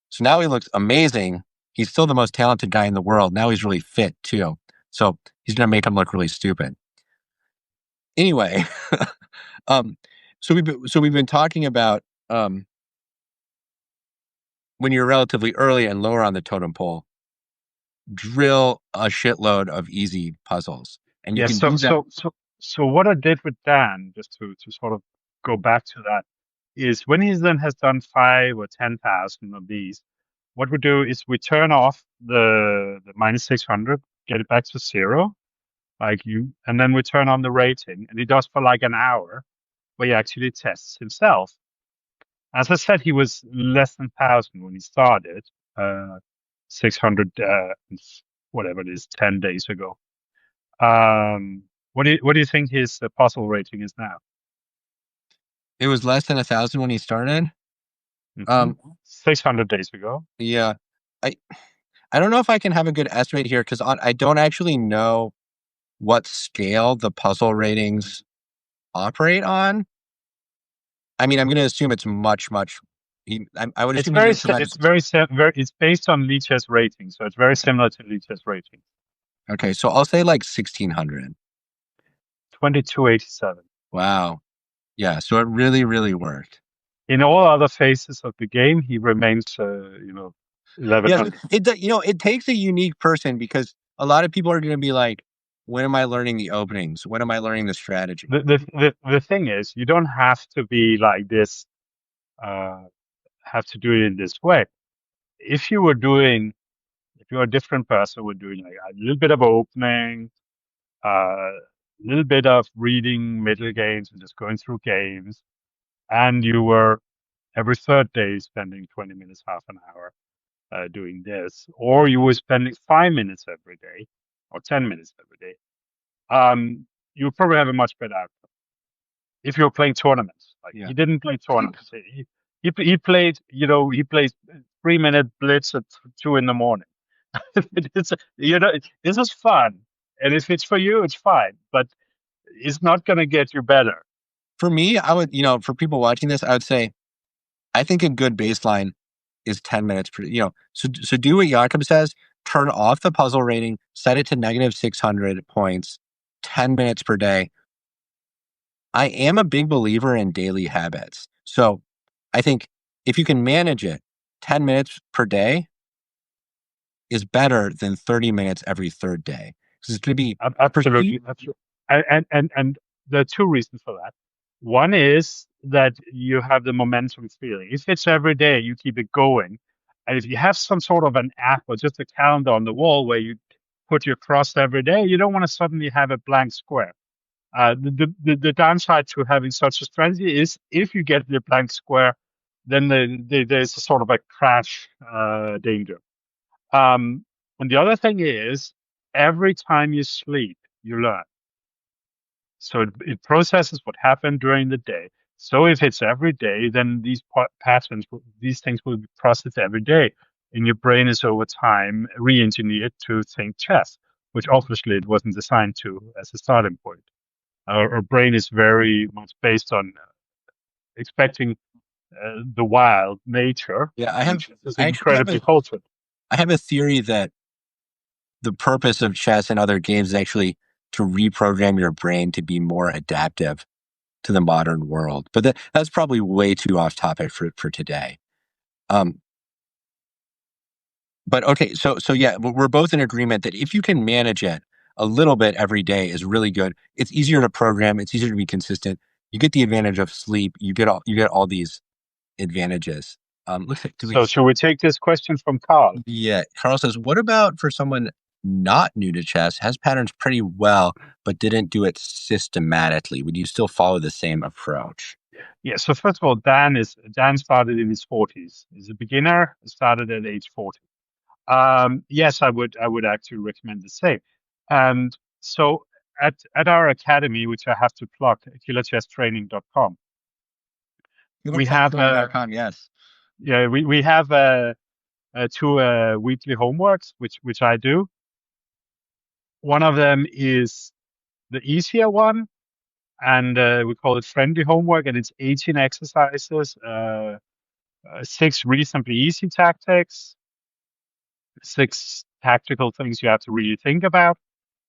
So now he looks amazing. He's still the most talented guy in the world. Now he's really fit too. So he's gonna make him look really stupid. Anyway, um, so we've been talking about when you're relatively early and lower on the totem pole, drill a shitload of easy puzzles, and you Yeah. can So do that. so so so what I did with Dan, just to sort of go back to that, is when he then has done 5 or 10,000 of these, what we do is we turn off the minus 600, get it back to zero, like you, and then we turn on the rating, and he does for like an hour, where he actually tests himself. As I said, he was less than 1,000 when he started, 600, whatever it is, 10 days ago. What do you think his puzzle rating is now? It was less than 1,000 when he started. 600 days ago. Yeah, I I don't know if I can have a good estimate here because I don't actually know what scale the puzzle ratings operate on. I mean, I'm going to assume it's much, much. I would It's assume he's very, doing si- tremendous. it's very, very, it's based on Lichess rating, so it's very similar to Lichess rating. Okay, so I'll say like 1,600. 2287. Wow. Yeah, so it really, really worked. In all other phases of the game, he remains, Yes, 1100. it takes a unique person because a lot of people are going to be like, when am I learning the openings? When am I learning the strategy? The thing is, you don't have to be like this, uh, have to do it in this way. If you were doing, if you're a different person, we're doing like a little bit of opening, a little bit of reading middle games and just going through games, and you were every third day spending 20 minutes, half an hour doing this, or you were spending 5 minutes every day or 10 minutes every day, you probably have a much better outcome. If you're playing tournaments, like Yeah. he didn't play tournaments, he played, he plays 3 minute blitz at 2 in the morning. It's, this is fun, and if it's for you, it's fine, but it's not going to get you better. For me, I would, for people watching this, I would say I think a good baseline is 10 minutes per, so do what Jakob says, turn off the puzzle rating, set it to negative 600 points, 10 minutes per day. I am a big believer in daily habits. So I think if you can manage it, 10 minutes per day is better than 30 minutes every third day. Because it's going to be Absolutely, absolutely. And there are two reasons for that. One is that you have the momentum feeling. If it's every day, you keep it going. And if you have some sort of an app or just a calendar on the wall where you put your cross every day, you don't want to suddenly have a blank square. The downside to having such a strategy is if you get the blank square, then there's a sort of a crash danger. Um, and the other thing is, every time you sleep, you learn. So it processes what happened during the day. So if it's every day, then these patterns, these things will be processed every day. And your brain is over time re-engineered to think chess, which obviously it wasn't designed to as a starting point. Our brain is very much based on expecting the wild nature, yeah, and chess is I actually incredibly potent. I have a theory that the purpose of chess and other games is actually to reprogram your brain to be more adaptive to the modern world. But that's probably way too off topic for today. Um, but okay, so yeah, we're both in agreement that if you can manage it a little bit every day is really good. It's easier to program. It's easier to be consistent. You get the advantage of sleep. You get all these advantages. Looks like do we? So should we take this question from Carl? Yeah, Carl says, what about for someone not new to chess, has patterns pretty well, but didn't do it systematically? Would you still follow the same approach? Yeah. So first of all, Dan started in his 40s. He's a beginner. Started at age 40. Yes, I would actually recommend the same. And so at our academy, which I have to plug, killerchesstraining.com, we have Yes. yeah we have two weekly homeworks which I do. One of them is the easier one, and we call it friendly homework, and it's 18 exercises, six reasonably easy tactics, six tactical things you have to really think about,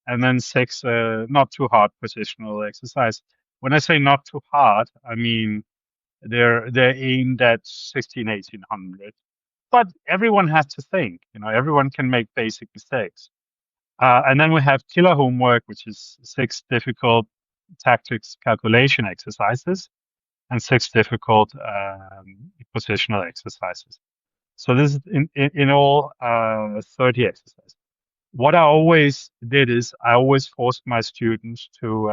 and then six not too hard positional exercise. When I say not too hard, I mean they're aimed at 16, 1800. But everyone has to think. Everyone can make basic mistakes. And then we have killer homework, which is six difficult tactics calculation exercises and six difficult positional exercises. So this is in all 30 exercises. What I always did is I always forced my students to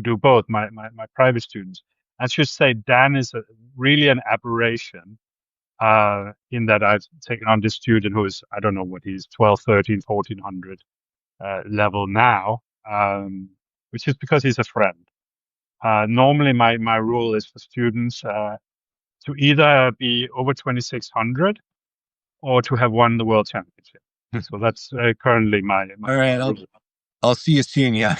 do both. My private students. I should say Dan is really an aberration in that I've taken on this student who is, I don't know what he's, 12, 13, 1400 level now, which is because he's a friend. Normally, my rule is for students to either be over 2600 or to have won the world championship. So that's currently my All right, rule. I'll see you soon. Yeah.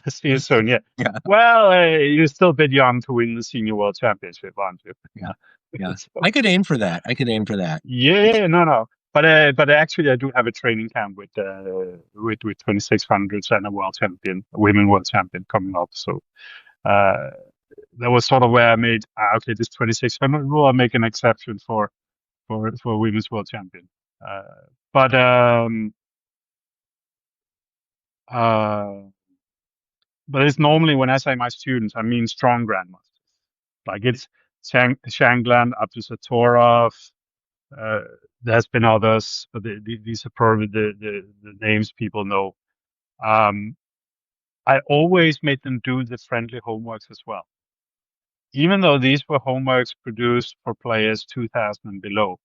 See you soon. Yeah. Yeah. Well, you're still a bit young to win the senior world championship, aren't you? Yeah. Yeah. So, I could aim for that. I could aim for that. yeah, no, no. But actually, I do have a training camp with 2600s and a world champion, a women world champion coming up. So uh, that was sort of where I made okay, this 2600 rule. I make an exception for women's world champion. Uh, but uh, but it's normally when I say my students, I mean strong grandmasters. Like it's Shangland up to Satorov. Uh, there's been others, but these are probably the names people know. Um, I always made them do the friendly homeworks as well, even though these were homeworks produced for players 2000 and below,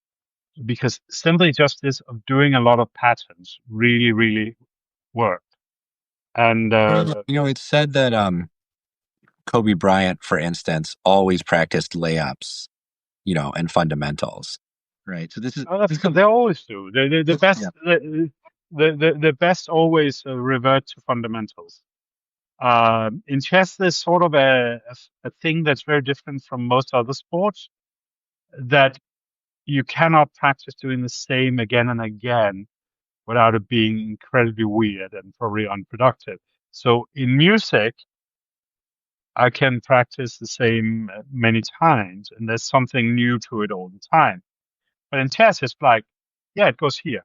because simply just this of doing a lot of patterns really, really worked. And It's said that Kobe Bryant, for instance, always practiced layups, and fundamentals. Right. So oh, that's this good. comes They always do. The yeah. best the best always revert to fundamentals. In chess, there's sort of a thing that's very different from most other sports, that you cannot practice doing the same again and again without it being incredibly weird and probably unproductive. So in music, I can practice the same many times, and there's something new to it all the time. But in chess, it's like, yeah, it goes here.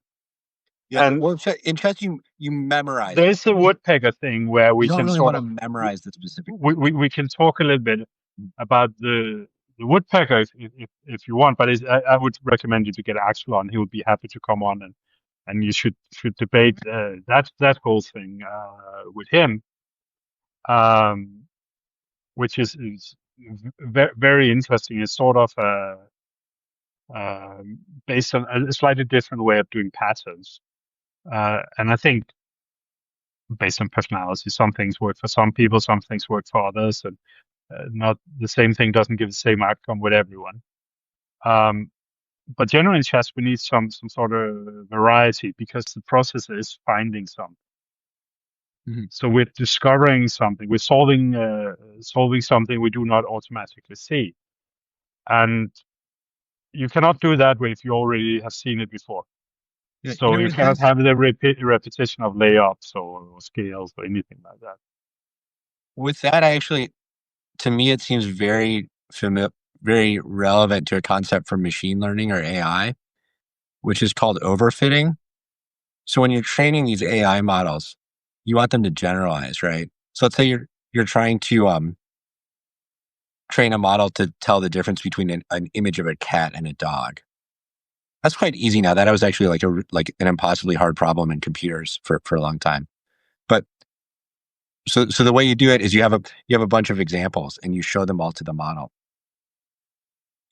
Yeah. And Well, in chess, you memorize it. there's the woodpecker thing where You we don't can really sort want to of memorize the specific. we can talk a little bit about the woodpecker if you want, but I would recommend you to get Axel on. He would be happy to come on, and you should debate that whole thing with him, um, which is very interesting. It's sort of based on a slightly different way of doing patterns, and I think based on personality, some things work for some people, some things work for others, and not the same thing doesn't give the same outcome with everyone. Um, but generally in chess, we need some sort of variety because the process is finding something. Mhm. So we're discovering something, we're solving something we do not automatically see, and you cannot do that if you already have seen it before. Yeah, So you it cannot has have the repetition of layups or scales or anything like that. with that. I actually, to me, it seems very relevant to a concept from machine learning or AI, which is called overfitting. So when you're training these AI models, you want them to generalize, right? So let's say you're trying to train a model to tell the difference between an image of a cat and a dog. That's quite easy now. That was actually like an impossibly hard problem in computers for a long time. But so the way you do it is you have a bunch of examples and you show them all to the model.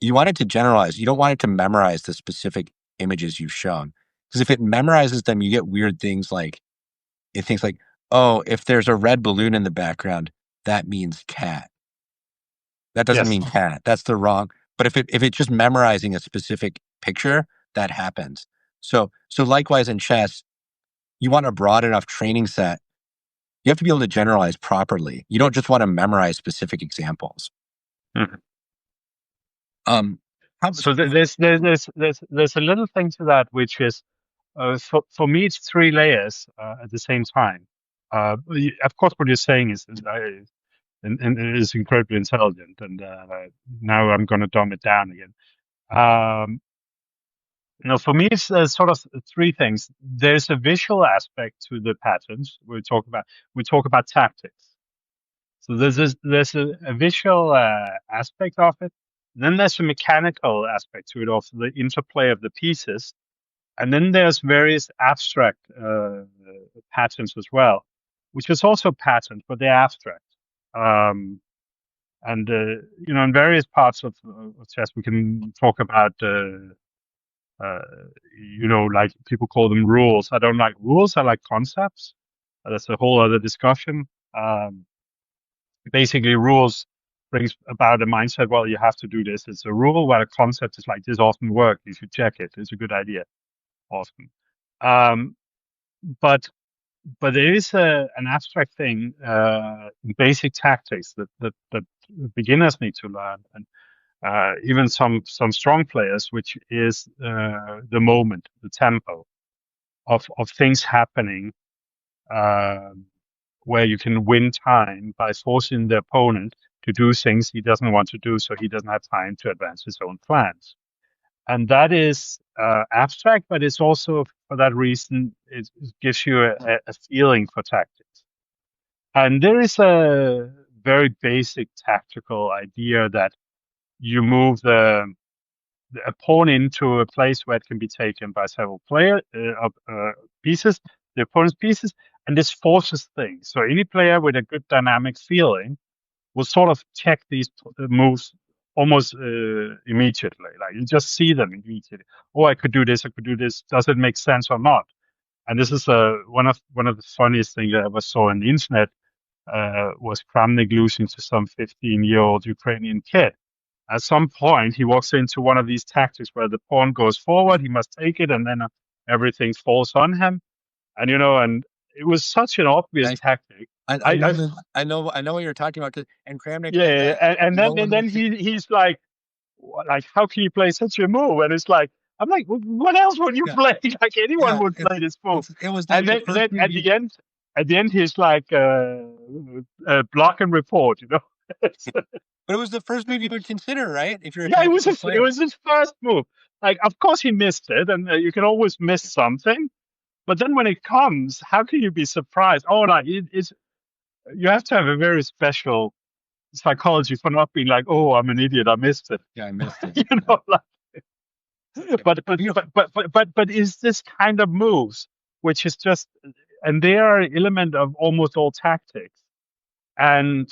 You want it to generalize. You don't want it to memorize the specific images you've shown. Because if it memorizes them, you get weird things like it thinks like, oh, if there's a red balloon in the background, that means cat. That doesn't Yes. mean cat. That's the wrong. But if it's just memorizing a specific picture, that happens. So likewise in chess, you want a broad enough training set. You have to be able to generalize properly. You don't just want to memorize specific examples. Mhm. Um, how, So there's a little thing to that, which is for me it's three layers at the same time. Of course, what you're saying and it is incredibly intelligent, and now I'm going to dumb it down again. Um, for me, it's sort of three things. There's a visual aspect to the patterns we talk about tactics. So there's a visual aspect of it. Then there's a mechanical aspect to it, of the interplay of the pieces. And then there's various abstract patterns as well, which is also patterns, but they're abstract. Um, and in various parts of chess, we can talk about, uh, like people call them rules. I don't like rules. I like concepts. That's a whole other discussion. Um, Basically, rules brings about a mindset. Well, you have to do this. It's a rule, while a concept is like this often works. You should check it. It's a good idea often. Um, but but there is an abstract thing in basic tactics that beginners need to learn, and even some strong players, which is the moment, the tempo of things happening, um, where you can win time by forcing the opponent to do things he doesn't want to do, so he doesn't have time to advance his own plans. And that is abstract, but it's also for that reason it gives you a feeling for tactics. And there is a very basic tactical idea that you move a pawn into a place where it can be taken by several pieces, the opponent's pieces, and this forces things. So any player with a good dynamic feeling will sort of check these moves almost immediately. Like you just see them immediately. Oh, I could do this. I could do this. Does it make sense or not? And this is one of the funniest things that I ever saw on the internet was Kramnik losing to some 15-year-old Ukrainian kid. At some point, he walks into one of these tactics where the pawn goes forward, he must take it, and then everything falls on him. And and it was such an obvious I, tactic. I I know this. I know what you're talking about. And Kramnik Yeah, did yeah, yeah. that. And No then and one then would. he's like, how can you play such a move? And it's like, I'm like, what else would you Yeah, play? Like anyone yeah. would play this move. It was And like the then first move you. at the end, he's like, block and report. But it was the first move you would consider, right? If you're a Yeah, tactical it player. was his first move. Like, of course he missed it, and you can always miss something. But then when it comes, how can you be surprised? Oh, like it's you have to have a very special psychology for not being like, oh, I'm an idiot, I missed it. Yeah, I missed it. you Yeah. know, like, Yeah. but You know, is this kind of moves, which is just, and they are an element of almost all tactics, and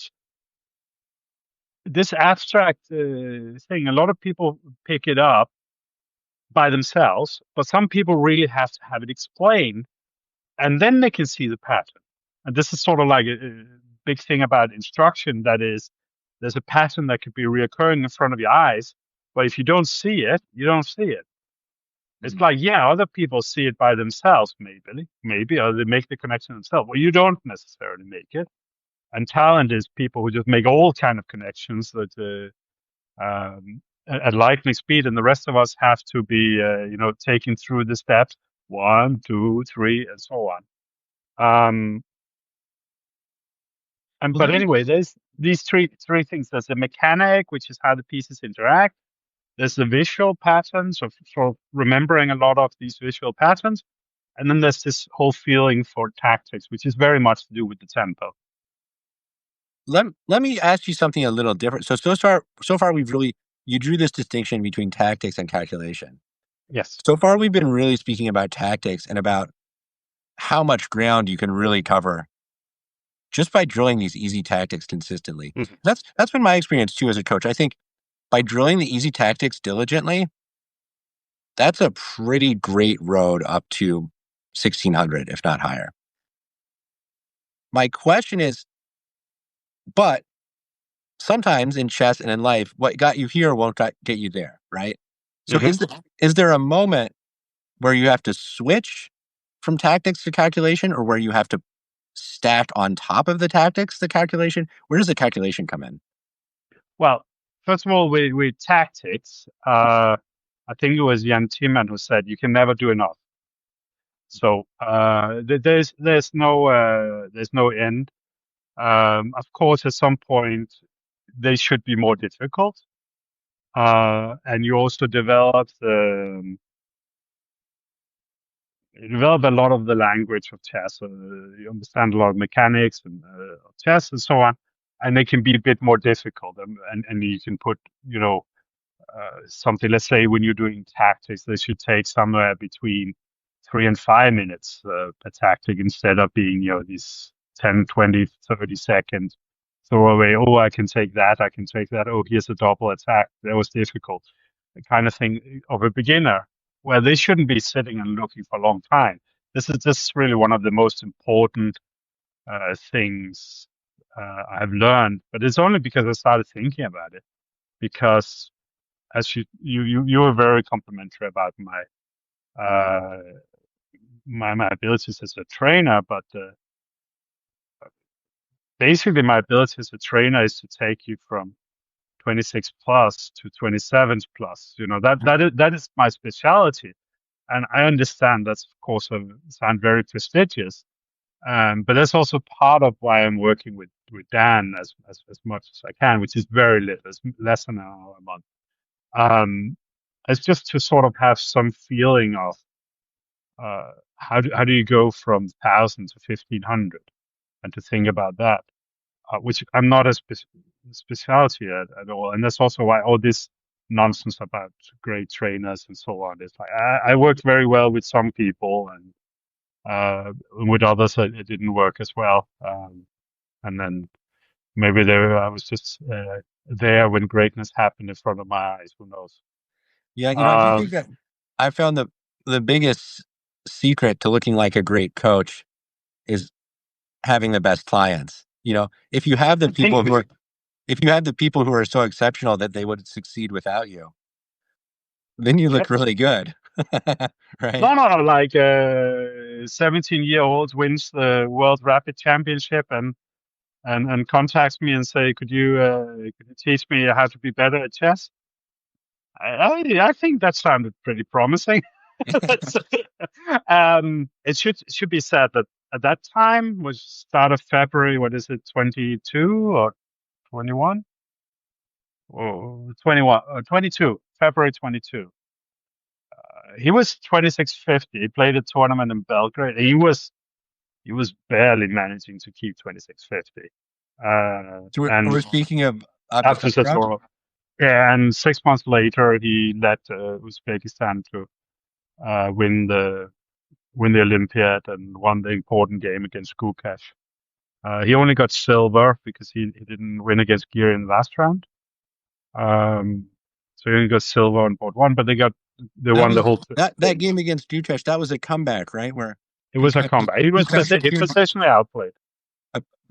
this abstract thing, a lot of people pick it up by themselves, but some people really have to have it explained, and then they can see the pattern. And this is sort of like a big thing about instruction. That is, there's a pattern that could be reoccurring in front of your eyes, but if you don't see it, you don't see it. It's mm, like, yeah, other people see it by themselves, maybe, or they make the connection themselves. Well, you don't necessarily make it. And talent is people who just make all kind of connections that at lightning speed, and the rest of us have to be, taken through the steps, 1, 2, 3, and so on. Um, and well, but let me anyway, there's these three things. There's the mechanic, which is how the pieces interact. There's the visual patterns of sort of remembering a lot of these visual patterns. And then there's this whole feeling for tactics, which is very much to do with the tempo. let me ask you something a little different. So far we've really you drew this distinction between tactics and calculation. Yes. So far we've been really speaking about tactics and about how much ground you can really cover just by drilling these easy tactics consistently. Mhm. That's been my experience too as a coach. I think by drilling the easy tactics diligently, that's a pretty great road up to 1600, if not higher. My question is, but sometimes in chess and in life, what got you here won't get you there, right? So Mhm. is there a moment where you have to switch from tactics to calculation, or where you have to stack on top of the tactics the calculation? Where does the calculation come in? Well, first of all, with tactics, I think it was Jan Timman who said you can never do enough. So there's no end. Of course, at some point they should be more difficult, and you also develop a lot of the language of chess. You understand a lot of mechanics and of chess and so on, and they can be a bit more difficult. And you can put, something. Let's say when you're doing tactics, they should take somewhere between 3 and 5 minutes per tactic instead of being, these 10, 20, 30 seconds throwaway. Oh, I can take that. I can take that. Oh, here's a double attack. That was difficult. The kind of thing of a beginner where they shouldn't be sitting and looking for a long time. This is really one of the most important things I have learned, but it's only because I started thinking about it. Because as you were very complimentary about uh, my abilities as a trainer, but basically my ability as a trainer is to take you from 26 plus to 27 plus. That is my specialty, and I understand that's of course sound very prestigious, but that's also part of why I'm working with Dan as much as I can, which is very little, it's less than an hour a month. Um, it's just to sort of have some feeling of how do you go from 1,000 to 1,500, and to think about that, which I'm not a specialty at all. And that's also why all this nonsense about great trainers and so on is like I worked very well with some people, and with others it didn't work as well. And then maybe I was just there when greatness happened in front of my eyes. Who knows? Yeah, I do think Um, that I found the biggest. secret to looking like a great coach is having the best clients. If you have the I think people who are if you have the people who are so exceptional that they would succeed without you, then you look really good. Right? no, like 17-year-old wins the World Rapid Championship and contacts me and say, could you teach me how to be better at chess? I think that sounded pretty promising. That's- it should be said that at that time was start of February. What is it, 22 or 21? Or 21 or 22, February 22. He was 2650. He played a tournament in Belgrade. He was barely managing to keep 2650. So we're And speaking of after Abdusattorov. Satorov, yeah, and 6 months later, he led Uzbekistan to win the Olympiad and won the important game against Gukash. He only got silver because he didn't win against Gear in the last round. Um, so he only got silver on board one, but they That won the was whole that thing. game against Utrecht. That was a comeback, right? Where It was a comeback. He positionally outplayed.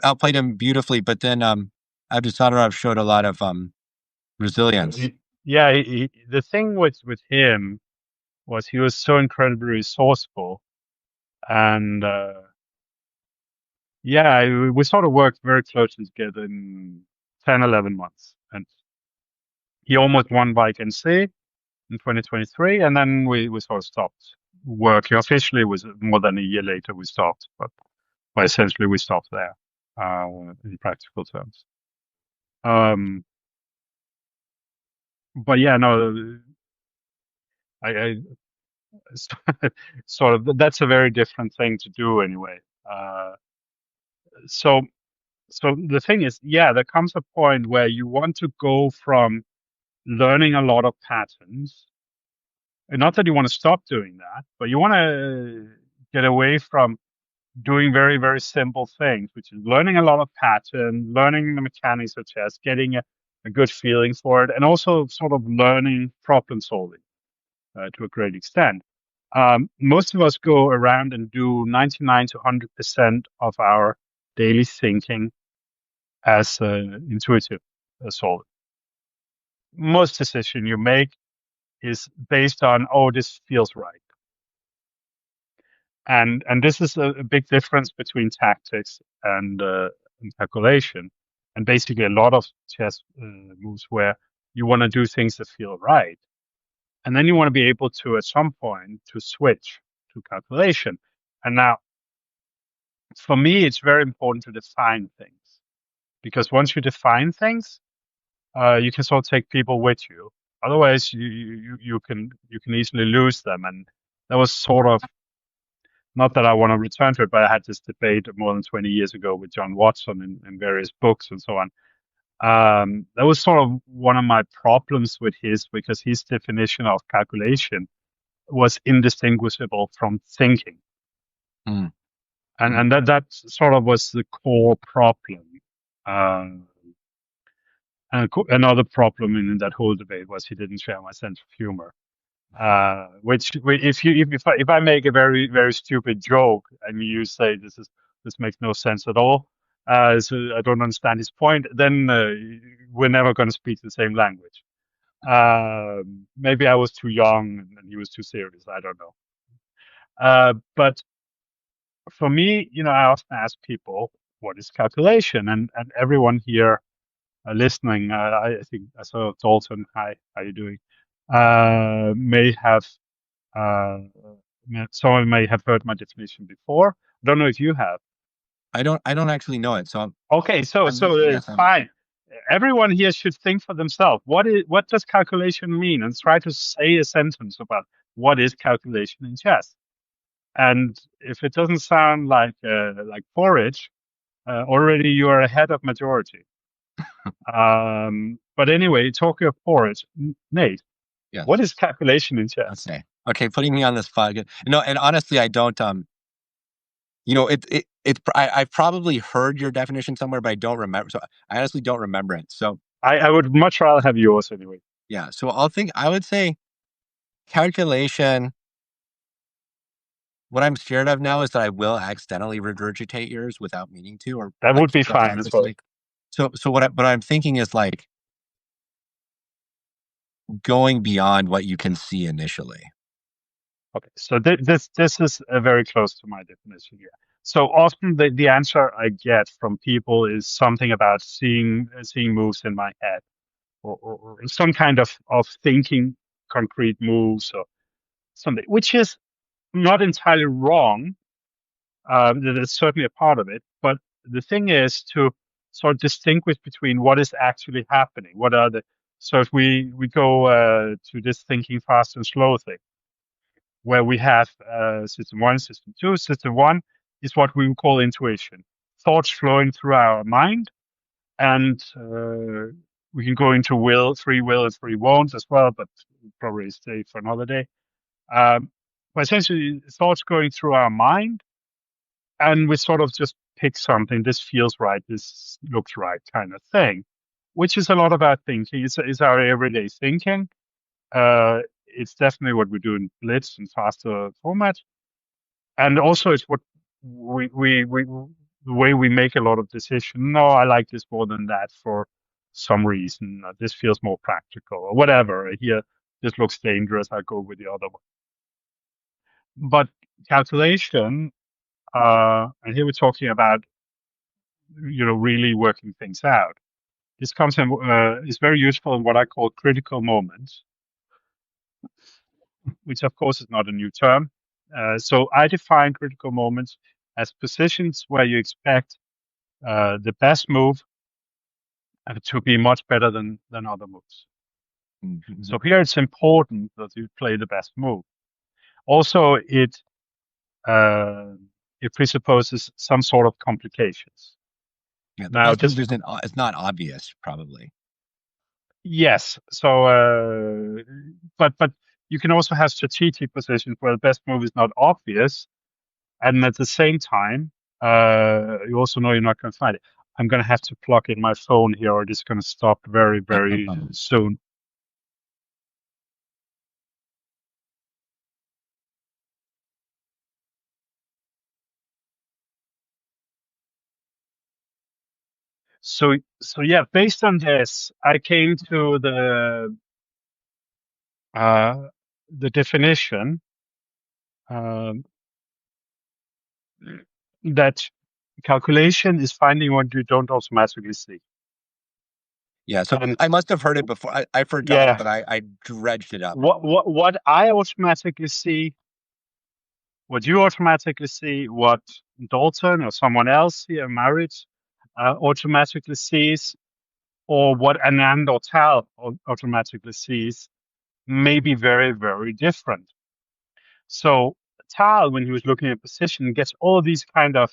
outplayed him beautifully, but then Abdusattorov showed a lot of resilience. Yeah, the thing with him was he was so incredibly resourceful, and yeah, we sort of worked very closely together in 10, 11 months, and he almost won by NC in 2023, and then we sort of stopped working. Officially, it was more than a year later we stopped, but essentially we stopped there in practical terms. But yeah, no, I sort of that's a very different thing to do anyway. Uh, so so the thing is, yeah, there comes a point where you want to go from learning a lot of patterns, and not that you want to stop doing that, but you want to get away from doing very, very simple things, which is learning a lot of pattern, learning the mechanics of chess, getting a good feeling for it, and also sort of learning problem solving to a great extent. Most of us go around and do 99 to 100% of our daily thinking as intuitive solving. Most decision you make is based on, oh, this feels right. And this is a big difference between tactics and calculation. And basically, a lot of chess moves where you want to do things that feel right, and then you want to be able to, at some point, to switch to calculation. And now, for me, it's very important to define things because once you define things, you can sort of take people with you. Otherwise, you can easily lose them. And that was sort of not that I want to return to it, but I had this debate more than 20 years ago with John Watson in various books and so on. That was sort of one of my problems with his, because his definition of calculation was indistinguishable from thinking. Mm. And that sort of was the core problem. And another problem in that whole debate was he didn't share my sense of humor. Which if I make a very very stupid joke and you say this makes no sense at all, so I don't understand his point, then we're never going to speak the same language. Maybe I was too young and he was too serious. I don't know. But for me, I often ask people, what is calculation? And everyone here listening, I think I saw Dalton. Hi, how you doing? May have someone may have heard my definition before. I don't know if you have. I don't actually know it, so Okay, so yes, fine. Everyone here should think for themselves. What does calculation mean? And try to say a sentence about what is calculation in chess. And if it doesn't sound like porridge, already you are ahead of majority. But anyway, talking of porridge, Nate, what yes. is calculation in chess? Okay, putting me on the spot. No, and honestly, I don't. I've probably heard your definition somewhere, but I don't remember. So I honestly don't remember it. So I would much rather have yours anyway. yeah, so I would say calculation what I'm scared of now is that I will accidentally regurgitate yours without meaning to, or That like would be fine as well. subconsciously. So what I'm thinking is like going beyond what you can see initially. Okay, so this is very close to my definition here. So often the answer I get from people is something about seeing moves in my head, or some kind of thinking concrete moves or something, which is not entirely wrong. That is certainly a part of it, but the thing is to sort of distinguish between what is actually happening. What are the so if we go to this thinking fast and slow thing, where we have system one, system two. System one is what we would call intuition, thoughts flowing through our mind, and we can go into free will and free won't as well, but we'll probably stay for another day. But essentially, thoughts going through our mind, and we sort of just pick something. This feels right. This looks right, kind of thing, which is a lot about thinking. It's our everyday thinking. It's definitely what we do in Blitz and faster format, and also it's what we the way we make a lot of decisions. No, I like this more than that for some reason. This feels more practical or whatever. Here, this looks dangerous. I go with the other one. But calculation, and here we're talking about really working things out. This comes in is very useful in what I call critical moments, which of course is not a new term. So I define critical moments as positions where you expect the best move to be much better than other moves. Mm-hmm. So here it's important that you play the best move. Also, uh, it presupposes some sort of complications. Yeah, the Now, best move this isn't it's not obvious, probably. yes. So, but you can also have strategic positions where the best move is not obvious, and at the same time, you also know you're not going to find it. I'm going to have to plug in my phone here, or it's going to stop very, Yeah, no very problem. soon. So yeah, based on this, I came to uh, the definition um, that calculation is finding what you don't automatically see. Yeah, so And I must have heard it before. I forgot, yeah, but I dredged it up. what I automatically see, what you automatically see, what Dalton or someone else here married automatically sees, or what Anand or Tal automatically sees, may be very, very different. So Tal, when he was looking at position, gets all these kind of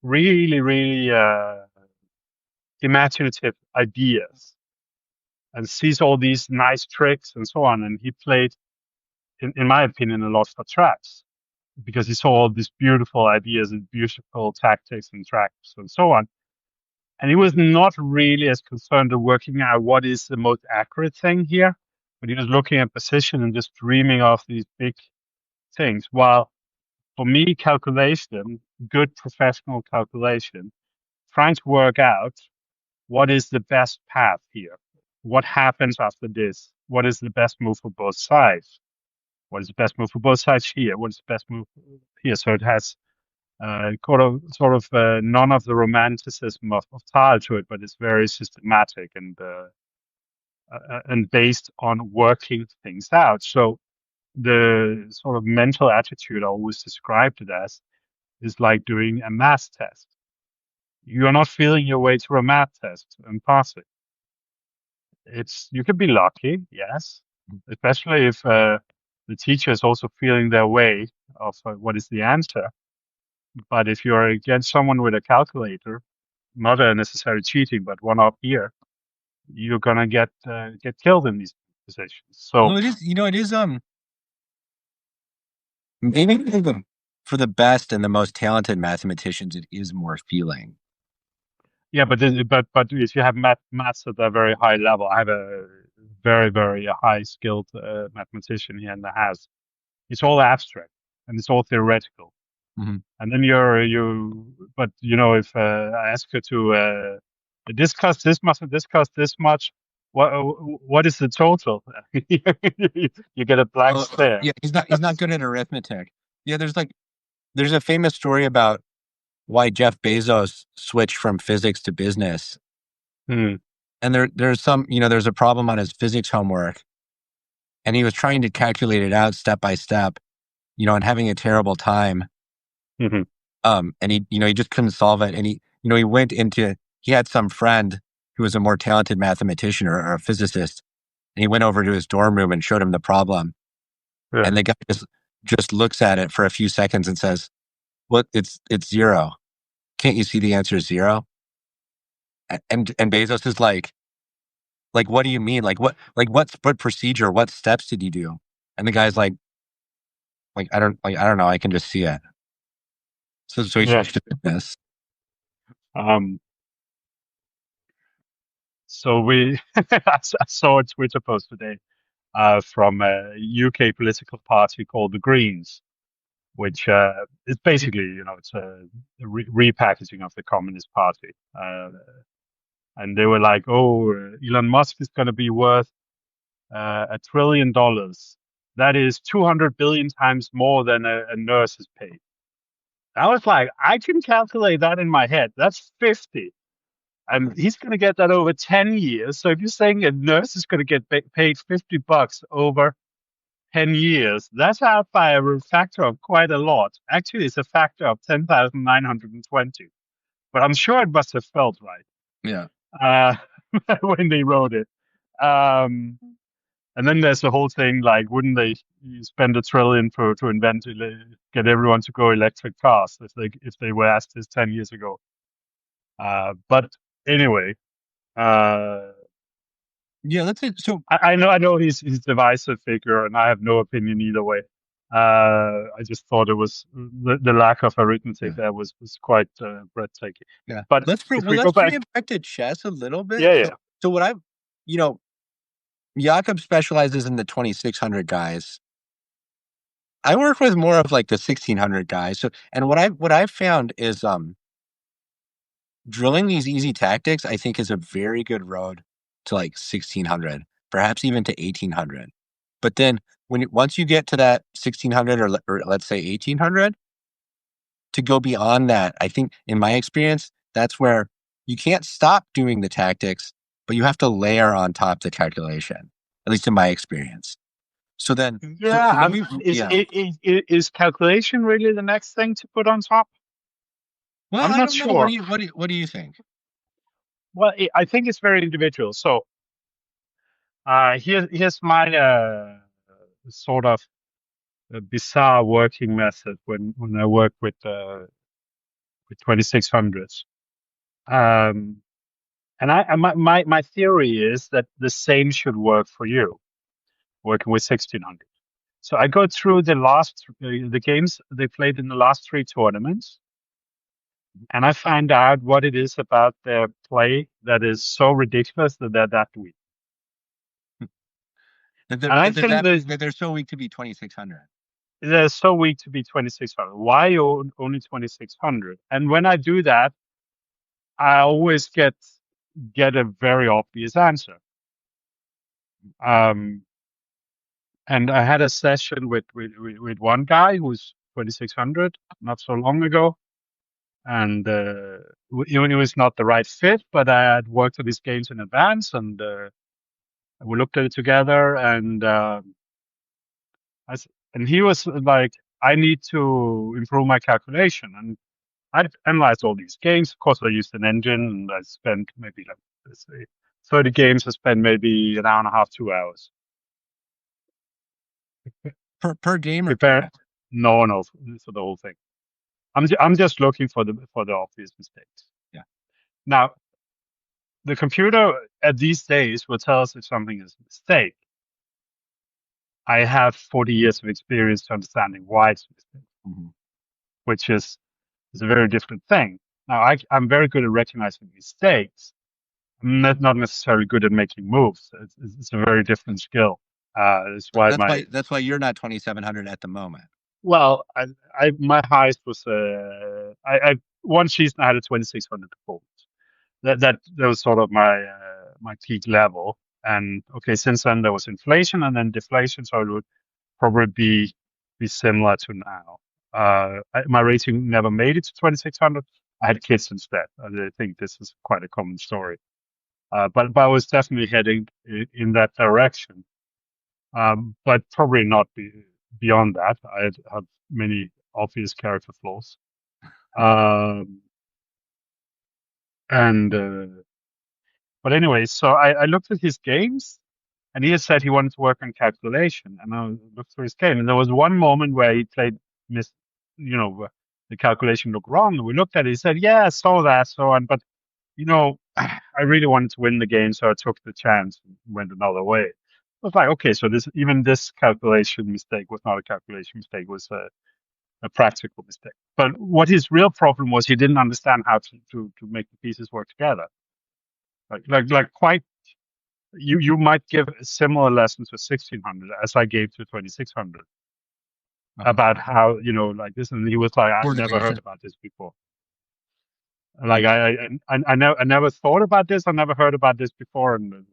really, really imaginative ideas and sees all these nice tricks and so on. And he played, in my opinion, a lot for traps because he saw all these beautiful ideas and beautiful tactics and traps and so on. And he was not really as concerned with working out what is the most accurate thing here, but he was looking at position and just dreaming of these big things. While for me, calculation, good professional calculation, trying to work out what is the best path here. What happens after this? What is the best move for both sides? What is the best move for both sides here? What is the best move here? So it has none of the romanticism of Tal to it, but it's very systematic and based on working things out. So the sort of mental attitude I always described it as is like doing a math test. You are not feeling your way through a math test and pass it. You could be lucky, yes, especially if the teacher is also feeling their way of what is the answer. But if you're against someone with a calculator, not a necessary cheating, but one up here, you're gonna get killed in these positions. So Well, it is. It is. Maybe for the best and the most talented mathematicians, it is more feeling. yeah, but if you have maths at a very high level, I have a very high skilled mathematician here in the house. It's all abstract. and it's all theoretical. Mm-hmm. And then but if I ask her to discuss this much and discuss this much, what is the total? You get a blank Oh, stare. yeah, he's not good at arithmetic. Yeah, there's a famous story about why Jeff Bezos switched from physics to business. Hmm. And there's a problem on his physics homework, and he was trying to calculate it out step by step, and having a terrible time. Hmm. And he just couldn't solve it. And he had some friend who was a more talented mathematician or a physicist, and he went over to his dorm room and showed him the problem. Yeah. And the guy just looks at it for a few seconds and says, "What? It's zero. Can't you see the answer is zero?" And Bezos is like, what do you mean? What procedure? What steps did you do? And the guy's like, I don't know. I can just see it. So he Yeah. switched to fitness. Um, so I saw a Twitter post today from a UK political party called the Greens, which is basically, it's a repackaging of the Communist Party. And they were like, oh, Elon Musk is going to be worth $1 trillion. That is 200 billion times more than a nurse is paid. I was like, I can calculate that in my head. That's 50. And he's going to get that over 10 years. So if you're saying a nurse is going to get paid $50 over 10 years, that's out by a factor of quite a lot. Actually, it's a factor of 10,920. But I'm sure it must have felt Yeah. right when they wrote it. Um, and then there's the whole thing like, wouldn't they spend $1 trillion to get everyone to go electric cars if they were asked this 10 years ago? But anyway, uh, Yeah. Let's say so. I know he's a divisive figure, and I have no opinion either way. I just thought it was the lack of arithmetic Yeah. there was quite breathtaking. Yeah. But if we go Let's bring back, it back to chess a little bit. yeah, So yeah, so what I've you know Jakob specializes in the 2600 guys. I work with more of like the 1600 guys. So and what I've found is drilling these easy tactics, I think, is a very good road to like 1600, perhaps even to 1800. But then once you get to that 1600 or let's say 1800, to go beyond that, I think in my experience, that's where you can't stop doing the tactics, but you have to layer on top the calculation, at least in my experience. So then, so yeah. then we, Is, yeah. is calculation really the next thing to put on top? Well, I'm I not don't know. What sure. do you think? Well, I think it's very individual. So here's my sort of bizarre working method when I work with 2600s. Um, and my theory is that the same should work for you working with 1600. So I go through the games they played in the last three tournaments, and I find out what it is about their play that is so ridiculous that they're that weak. And I think That they're so weak to be 2600. they're so weak to be 2600. Why only 2600? And when I do that, I always get a very obvious answer. Um, and I had a session with one guy who's 2600 not so long ago, and it was not the right fit, but I had worked on these games in advance, and we looked at it together, and and he was like, I need to improve my calculation, and I analyzed all these games. Of course, I used an engine, and I spent maybe like, let's say, 30 games. I spent maybe an hour and a half, 2 hours Per game or prepare. total? No, for the whole thing. I'm just looking for the obvious mistakes. Yeah. Now, the computer at these days will tell us if something is a mistake. I have 40 years of experience to understanding why it's a mistake, Mhm. which is a very different thing. Now, I'm very good at recognizing mistakes. I'm not necessarily good at making moves. It's a very different skill. That's why That's my why you're not 2700 at the moment. Well, my highest was I one season I had a 2600 performance. That was sort of my peak level. And okay, since then there was inflation and then deflation, so it would probably be similar to now. My rating never made it to 2600. I had kids instead. I think this is quite a common story. But I was definitely heading in that direction. But probably not beyond that. I have many obvious character flaws. Um, and but anyway, so I looked at his games, and he had said he wanted to work on calculation, and I looked through his game, and there was one moment where he played miss, the calculation looked wrong, and we looked at it. He said, "Yeah, I saw that, so on, but I really wanted to win the game, so I took the chance and went another way." I was like, okay, so this calculation mistake was not a calculation mistake; it was a practical mistake. But what his real problem was, he didn't understand how to make the pieces work together. Like quite you might give a similar lesson to 1600 as I gave to 2600 about how like this, and he was like, I've never heard Coordination. about this before. Like I never thought about this. I never heard about this before, and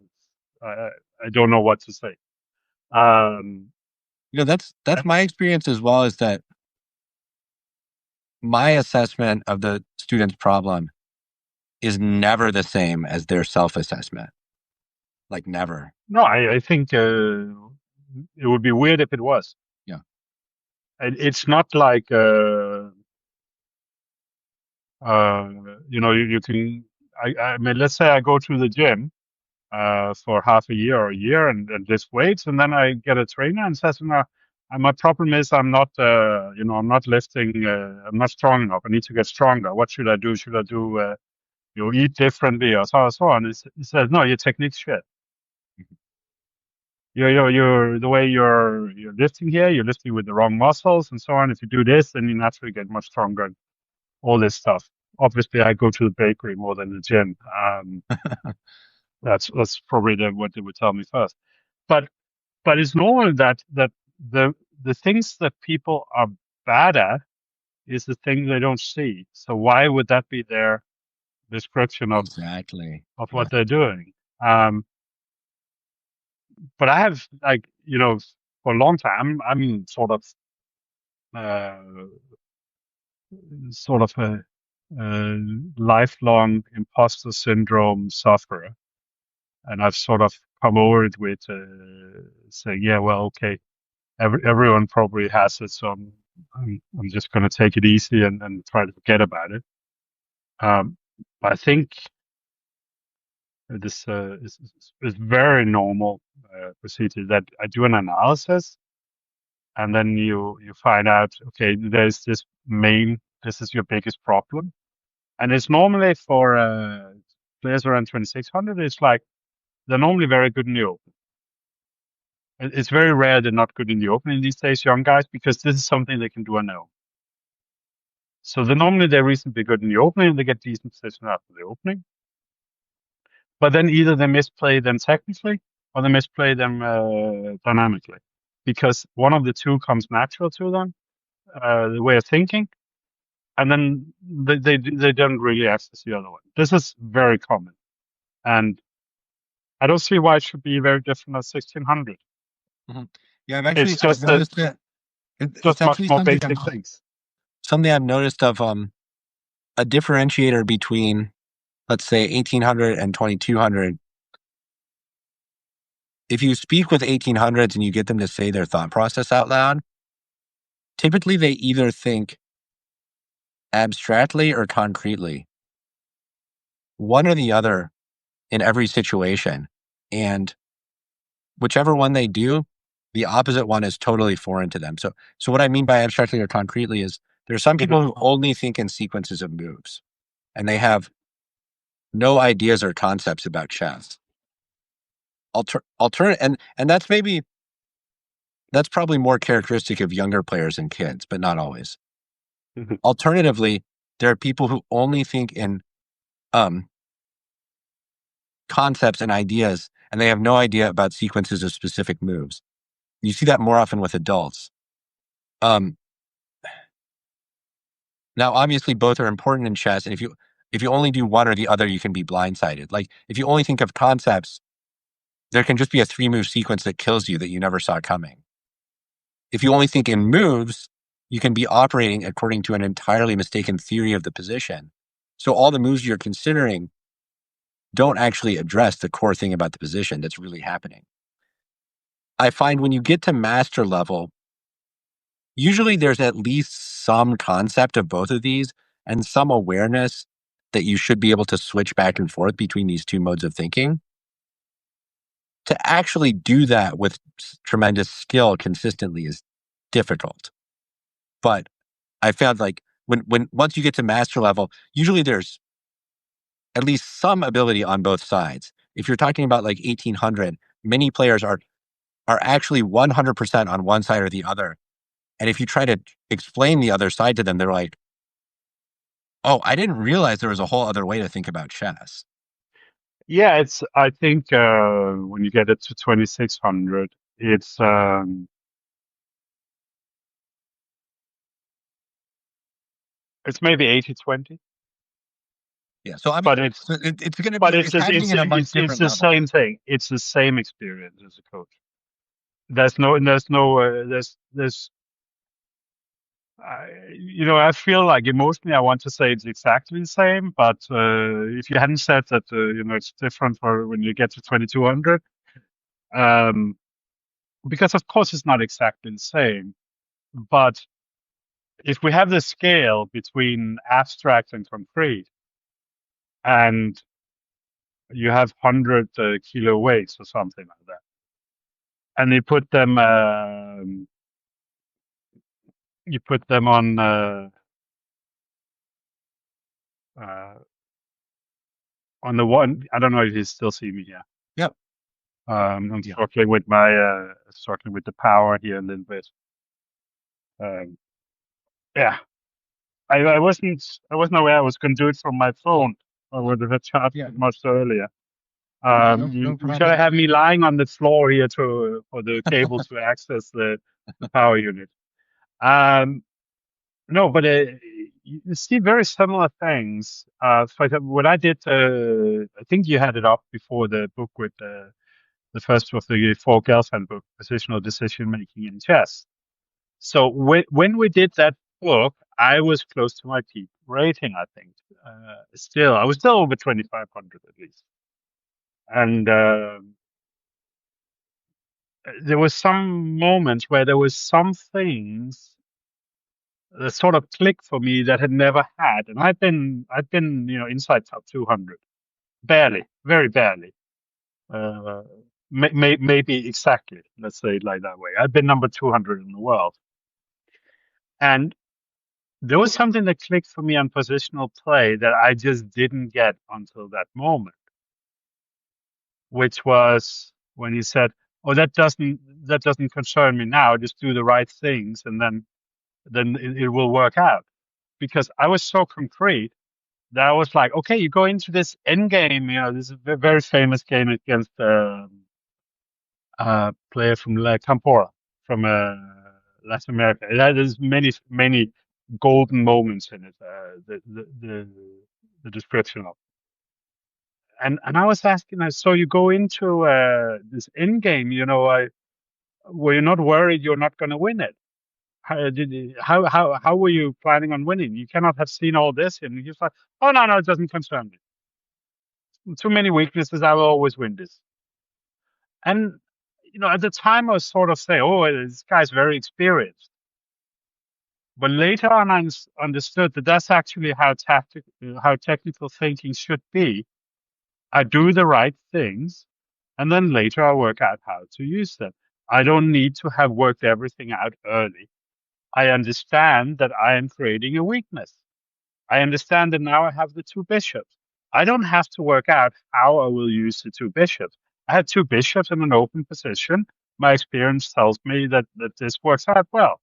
I I don't know what to say. Um, That's my experience as well, is that my assessment of the student's problem is never the same as their self-assessment. Like never. no, I think it would be weird if it was. Yeah. It's not like uh, you can. I mean, let's say I go to the gym for half a year or a year and lift weights, and then I get a trainer and says, "No, my problem is I'm not, I'm not lifting, I'm not strong enough. I need to get stronger. What should I do? Should I do, eat differently or so on?" He says, "No, your technique's shit. You're the way you're lifting here. You're lifting with the wrong muscles and so on. If you do this, then you naturally get much stronger. And all this stuff." Obviously, I go to the bakery more than the gym. That's probably what they would tell me first. But it's normal that the the things that people are bad at is the thing they don't see. So why would that be their description Exactly. of Yeah. what they're doing? But I have like for a long time I'm uh, sort of a lifelong imposter syndrome sufferer, and I've sort of come over it with saying, yeah, well, okay, everyone probably has it, so I'm just going to take it easy and try to forget about it. Um, but I think this is very normal procedure that I do an analysis, and then you find out, okay, there's this is your biggest problem, and it's normally for players around 2600. It's like they're normally very good in the open. It's very rare they're not good in the open in these days, young guys, because this is something they can do on their own. So they're reasonably good in the opening, they get decent position after the opening. But then either they misplay them technically or they misplay them dynamically, because one of the two comes natural to them, the way of thinking, and then they don't really access the other one. This is very common, and I don't see why it should be very different at 1600. Mhm. Yeah, It's I've just noticed it. It's just much actually more basic things. something I've noticed of a differentiator between, let's say, 1800 and 2200. If you speak with 1800s and you get them to say their thought process out loud, typically they either think abstractly or concretely, one or the other in every situation. And whichever one they do, the opposite one is totally foreign to them. So what I mean by abstractly or concretely is there are some people who only think in sequences of moves, and they have no ideas or concepts about chess. And that's probably more characteristic of younger players and kids, but not always. Alternatively, there are people who only think in um, concepts and ideas, and they have no idea about sequences of specific moves. You see that more often with adults. Um, Now, obviously, both are important in chess, and if you only do one or the other, you can be blindsided. Like if you only think of concepts, there can just be a 3-move sequence that kills you that you never saw coming. If you only think in moves, you can be operating according to an entirely mistaken theory of the position. So all the moves you're considering don't actually address the core thing about the position that's really happening. I find when you get to master level, usually there's at least some concept of both of these and some awareness that you should be able to switch back and forth between these two modes of thinking. To actually do that with tremendous skill consistently is difficult. But I found like when once you get to master level, usually there's at least some ability on both sides. If you're talking about like 1800, many players are actually 100% on one side or the other. And if you try to explain the other side to them, they're like, "Oh, I didn't realize there was a whole other way to think about chess." Yeah, I think when you get it to 2600, it's maybe 80-20, Yeah. So I mean, but so it's going to be it's happening in a much it's different the level. same thing. It's the same experience as a coach. I feel like emotionally I want to say it's exactly the same, but if you hadn't said that, it's different for when you get to 2200, um, because of course it's not exactly the same, but if we have the scale between abstract and concrete, and you have 100 kilo weights or something like that, and you put them uh, on the one. I don't know if you still see me here. Yep. I'm Yeah. struggling with the power here a little bit. Um, yeah, I wasn't aware I was going to do it from my phone. I would have charged Yeah. it much earlier. Yeah. You No you should problem. have me lying on the floor here to for the cable to access the power unit. Um, no, but you see very similar things. For example, when I did, I think you had it up before the book with the first of the four Gelfand book, Positional Decision Making in Chess. So when we did that book, I was close to my peak rating, I think. I was still over 2500 at least. And there was some moments where there was some things that sort of clicked for me that had never had. And I've been, inside top 200, barely, very barely. Uh, maybe exactly, let's say it like that way. I've been number 200 in the world. And there was something that clicked for me on positional play that I just didn't get until that moment, which was when he said, "Oh, that doesn't concern me now. Just do the right things, and then it will work out." Because I was so concrete that I was like, "Okay, you go into this end game. This is a very famous game against a player from Campora from Latin America. There's many golden moments in it. The description of, and I was asking, so you go into this end game, were you not worried you're not going to win it? How were you planning on winning? You cannot have seen all this, and he's like, oh no, it doesn't concern me. Too many weaknesses. I will always win this. And at the time, I was sort of saying, oh, this guy's very experienced. But later on, I understood that that's actually how technical thinking should be. I do the right things, and then later I work out how to use them. I don't need to have worked everything out early. I understand that I am creating a weakness. I understand that now I have the two bishops. I don't have to work out how I will use the two bishops. I have two bishops in an open position. My experience tells me that this works out well.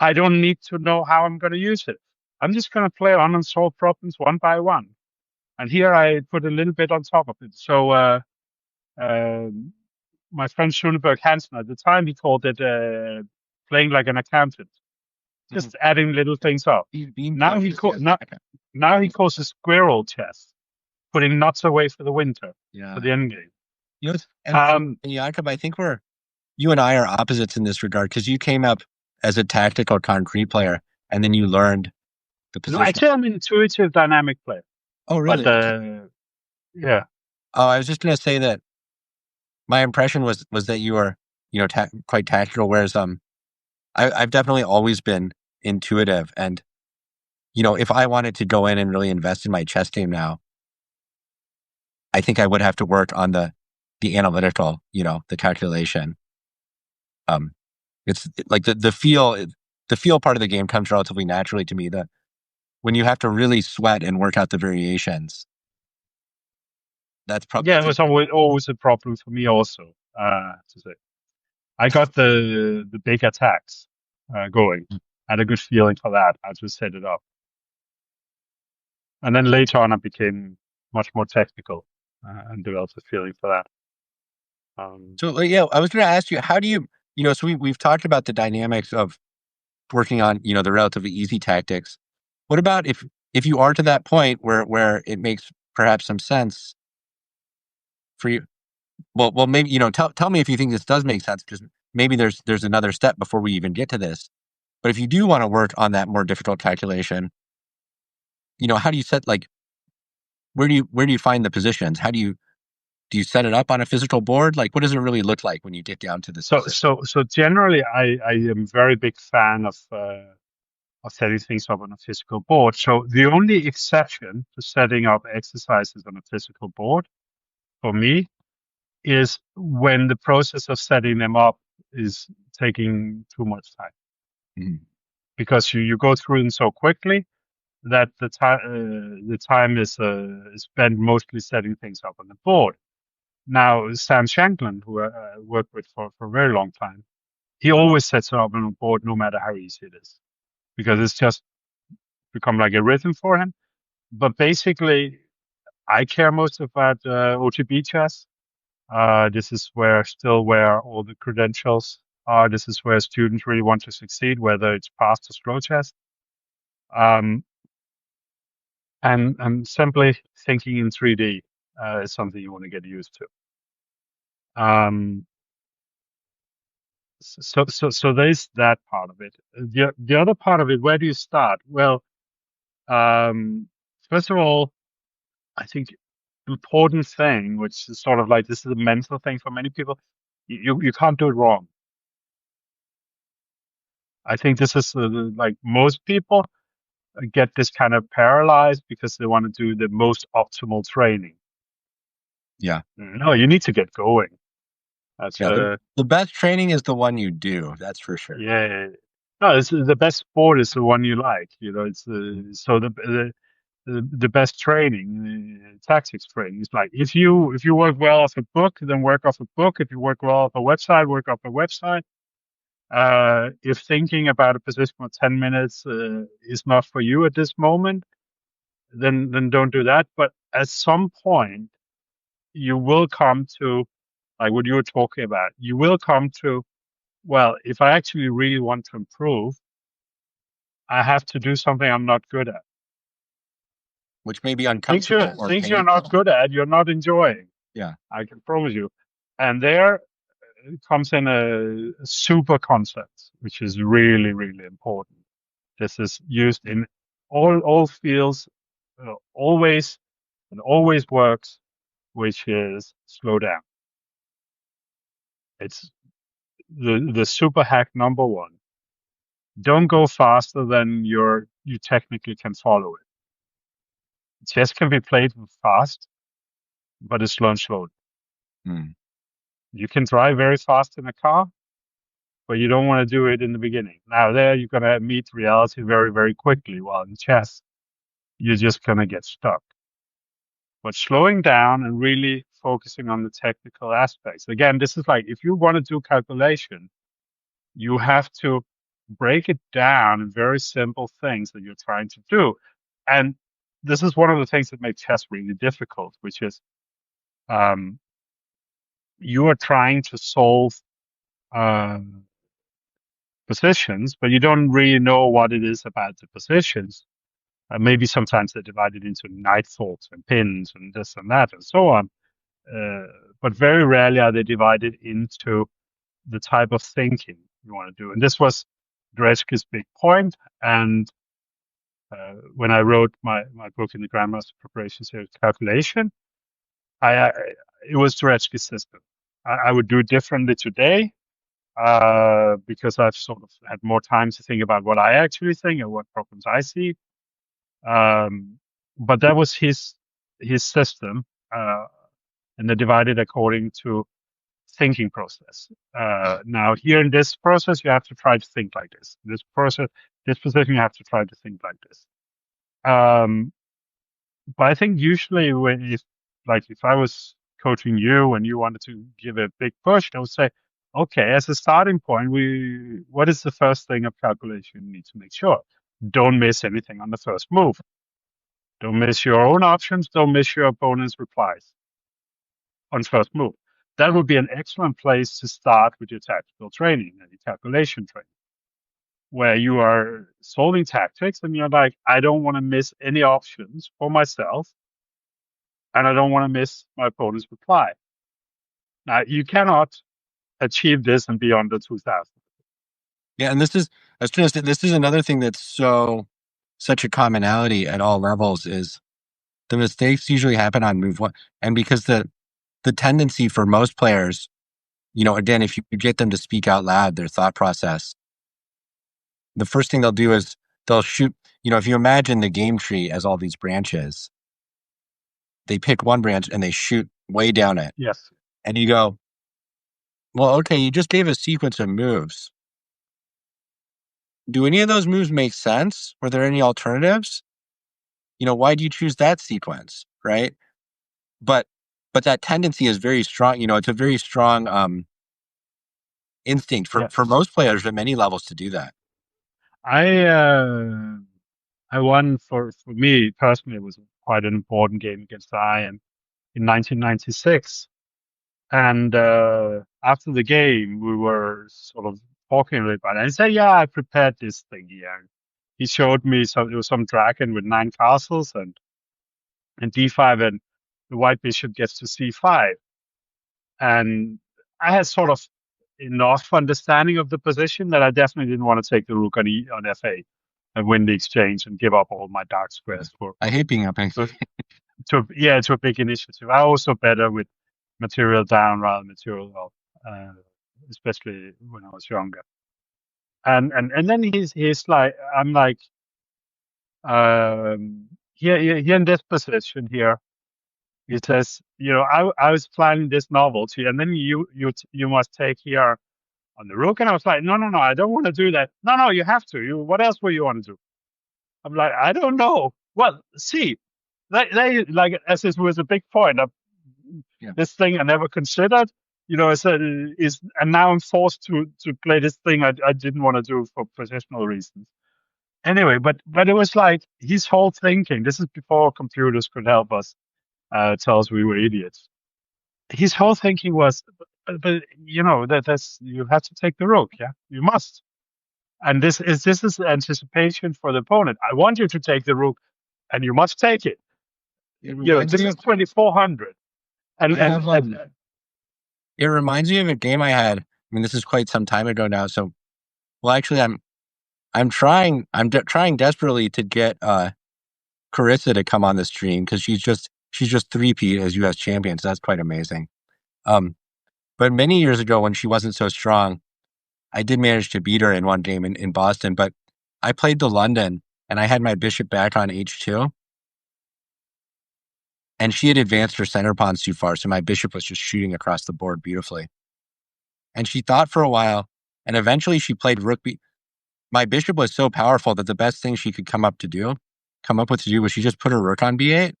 I don't need to know how I'm going to use it. I'm just going to play on and solve problems one by one. And here I put a little bit on top of it. So um, my friend Schoenberg Hansen at the time, he called it playing like an accountant. just adding little things up. Beam Now punches, yes. Okay. now he calls a squirrel chess, putting nuts away for the winter, for Yeah. the end game. You know, Um, and Jakob, I think you and I are opposites in this regard because you came up as a tactical concrete player and then you learned the no, positional. actually, I'm an intuitive dynamic player, Oh, but really? yeah. Oh, I was just going to say that my impression was that you were, quite tactical, whereas I've definitely always been intuitive, and if I wanted to go in and really invest in my chess team now, I think I would have to work on the analytical, the calculation. Um, it's like the feel part of the game comes relatively naturally to me. That when you have to really sweat and work out the variations, that's probably Yeah, it was always a problem for me also, to say. I got the big attacks going. I had a good feeling for that. I just set it up. And then later on, I became much more technical and developed a feeling for that. so. Yeah, I was going to ask you, how do you, so we've talked about the dynamics of working on, the relatively easy tactics. What about if you are to that point where it makes perhaps some sense for you? Well, maybe tell me if you think this does make sense, because maybe there's another step before we even get to this. But if you do want to work on that more difficult calculation, how do you set, like, where do you find the positions? Do you set it up on a physical board? Like, what does it really look like when you get down to this So, position? so generally, I am very big fan of setting things up on a physical board. So the only exception to setting up exercises on a physical board for me is when the process of setting them up is taking too much time, Mhm. because you go through them so quickly that the time is spent mostly setting things up on the board. Now, Sam Shanklin, who I worked with for a very long time, he always sets it up on a board no matter how easy it is, because it's just become like a rhythm for him. But basically, I care most about OTB chess. This is where all the credentials are. This is where students really want to succeed, whether it's fast or slow chess. Um, and simply thinking in 3D is something you want to get used to. So there's that part of it. The other part of it, where do you start? Well, um, first of all, I think important thing, which is sort of like, this is a mental thing for many people. You can't do it wrong. I think this is like most people get this kind of paralyzed because they want to do the most optimal training. Yeah. No, you need to get going. That's Yeah. The best training is the one you do. That's for sure. yeah. No, it's, the best sport is the one you like. It's so the best training, tactics training, is like, if you work well off a book, then work off a book. If you work well off a website, work off a website. If thinking about a position for 10 minutes is not for you at this moment, then don't do that. But at some point, you will come to, like what you were talking about. You will come to, well, if I actually really want to improve, I have to do something I'm not good at. Which may be Things uncomfortable you're or things you're not painful. good at, you're not enjoying. Yeah. I can promise you. And there comes in a super concept, which is really, really important. This is used in all fields, always, and always works, which is slow down. It's the super hack number one. Don't go faster than you technically can follow it. Chess can be played fast, but it's learned slowly. Mm. You can drive very fast in a car, but you don't want to do it in the beginning. Now there you're gonna meet reality very, very quickly. While in chess, you're just gonna get stuck. But slowing down and really focusing on the technical aspects. Again, this is like, if you want to do calculation, you have to break it down in very simple things that you're trying to do. And this is one of the things that make chess really difficult, which is um, you are trying to solve um, positions, but you don't really know what it is about the positions. Maybe sometimes they're divided into knight thoughts and pins and this and that and so on. But very rarely are they divided into the type of thinking you want to do. And this was Gretzky's big point. And when I wrote my book in the Grandmaster Preparation Series, Calculation, I it was Gretzky's system. I would do it differently today because I've sort of had more time to think about what I actually think and what problems I see. But that was his system, and they divided according to thinking process. Now here in this process, you have to try to think like this. This process, this position, you have to try to think like this. But I think usually if I was coaching you and you wanted to give a big push, I would say, okay, as a starting point, what is the first thing of calculation you need to make sure? Don't miss anything on the first move. Don't miss your own options. Don't miss your opponent's replies on first move. That would be an excellent place to start with your tactical training and your calculation training, where you are solving tactics and you're like, I don't want to miss any options for myself, and I don't want to miss my opponent's reply. Now, you cannot achieve this and be under 2000. Yeah, and this is another thing that's such a commonality at all levels is the mistakes usually happen on move one, and because the tendency for most players, again, if you get them to speak out loud their thought process, the first thing they'll do is they'll shoot. If you imagine the game tree as all these branches, they pick one branch and they shoot way down it. Yes. And you go, well, okay, you just gave a sequence of moves. Do any of those moves make sense? Were there any alternatives? Why do you choose that sequence, right? But that tendency is very strong. It's a very strong instinct for most players at many levels to do that. I won for me personally. It was quite an important game against Iron in 1996. And after the game, we were sort of talking a little about it. And he said, yeah, I prepared this thing here. He showed me there was some dragon with 9 castles and d5, and the white bishop gets to c5. And I had sort of enough understanding of the position that I definitely didn't want to take the rook on f8 and win the exchange and give up all my dark squares for. I hate being up. To a big initiative. I also better with material down rather than material up, especially when I was younger. And then he's like, I'm like, here in this position here, he says, I was planning this novelty, and then you must take here on the rook. And I was like, no, I don't want to do that. No, you have to. What else would you want to do? I'm like, I don't know. Well, see, they like, as this was a big point of this thing I never considered. And now I'm forced to play this thing I didn't want to do for positional reasons. Anyway, but it was like his whole thinking. This is before computers could help us tell us we were idiots. His whole thinking was, but that's you have to take the rook. Yeah, you must. And this is anticipation for the opponent. I want you to take the rook, and you must take it. This is 2400. It reminds me of a game I had. I mean, this is quite some time ago now. So, well, actually, I'm trying desperately to get Carissa to come on the stream because she's just 3-peat as U.S. champion. So that's quite amazing. But many years ago, when she wasn't so strong, I did manage to beat her in one game in Boston. But I played the London, and I had my bishop back on h2. And she had advanced her center pawns too far, so my bishop was just shooting across the board beautifully. And she thought for a while, and eventually she played rook b. My bishop was so powerful that the best thing she could come up with to do was she just put her rook on b8.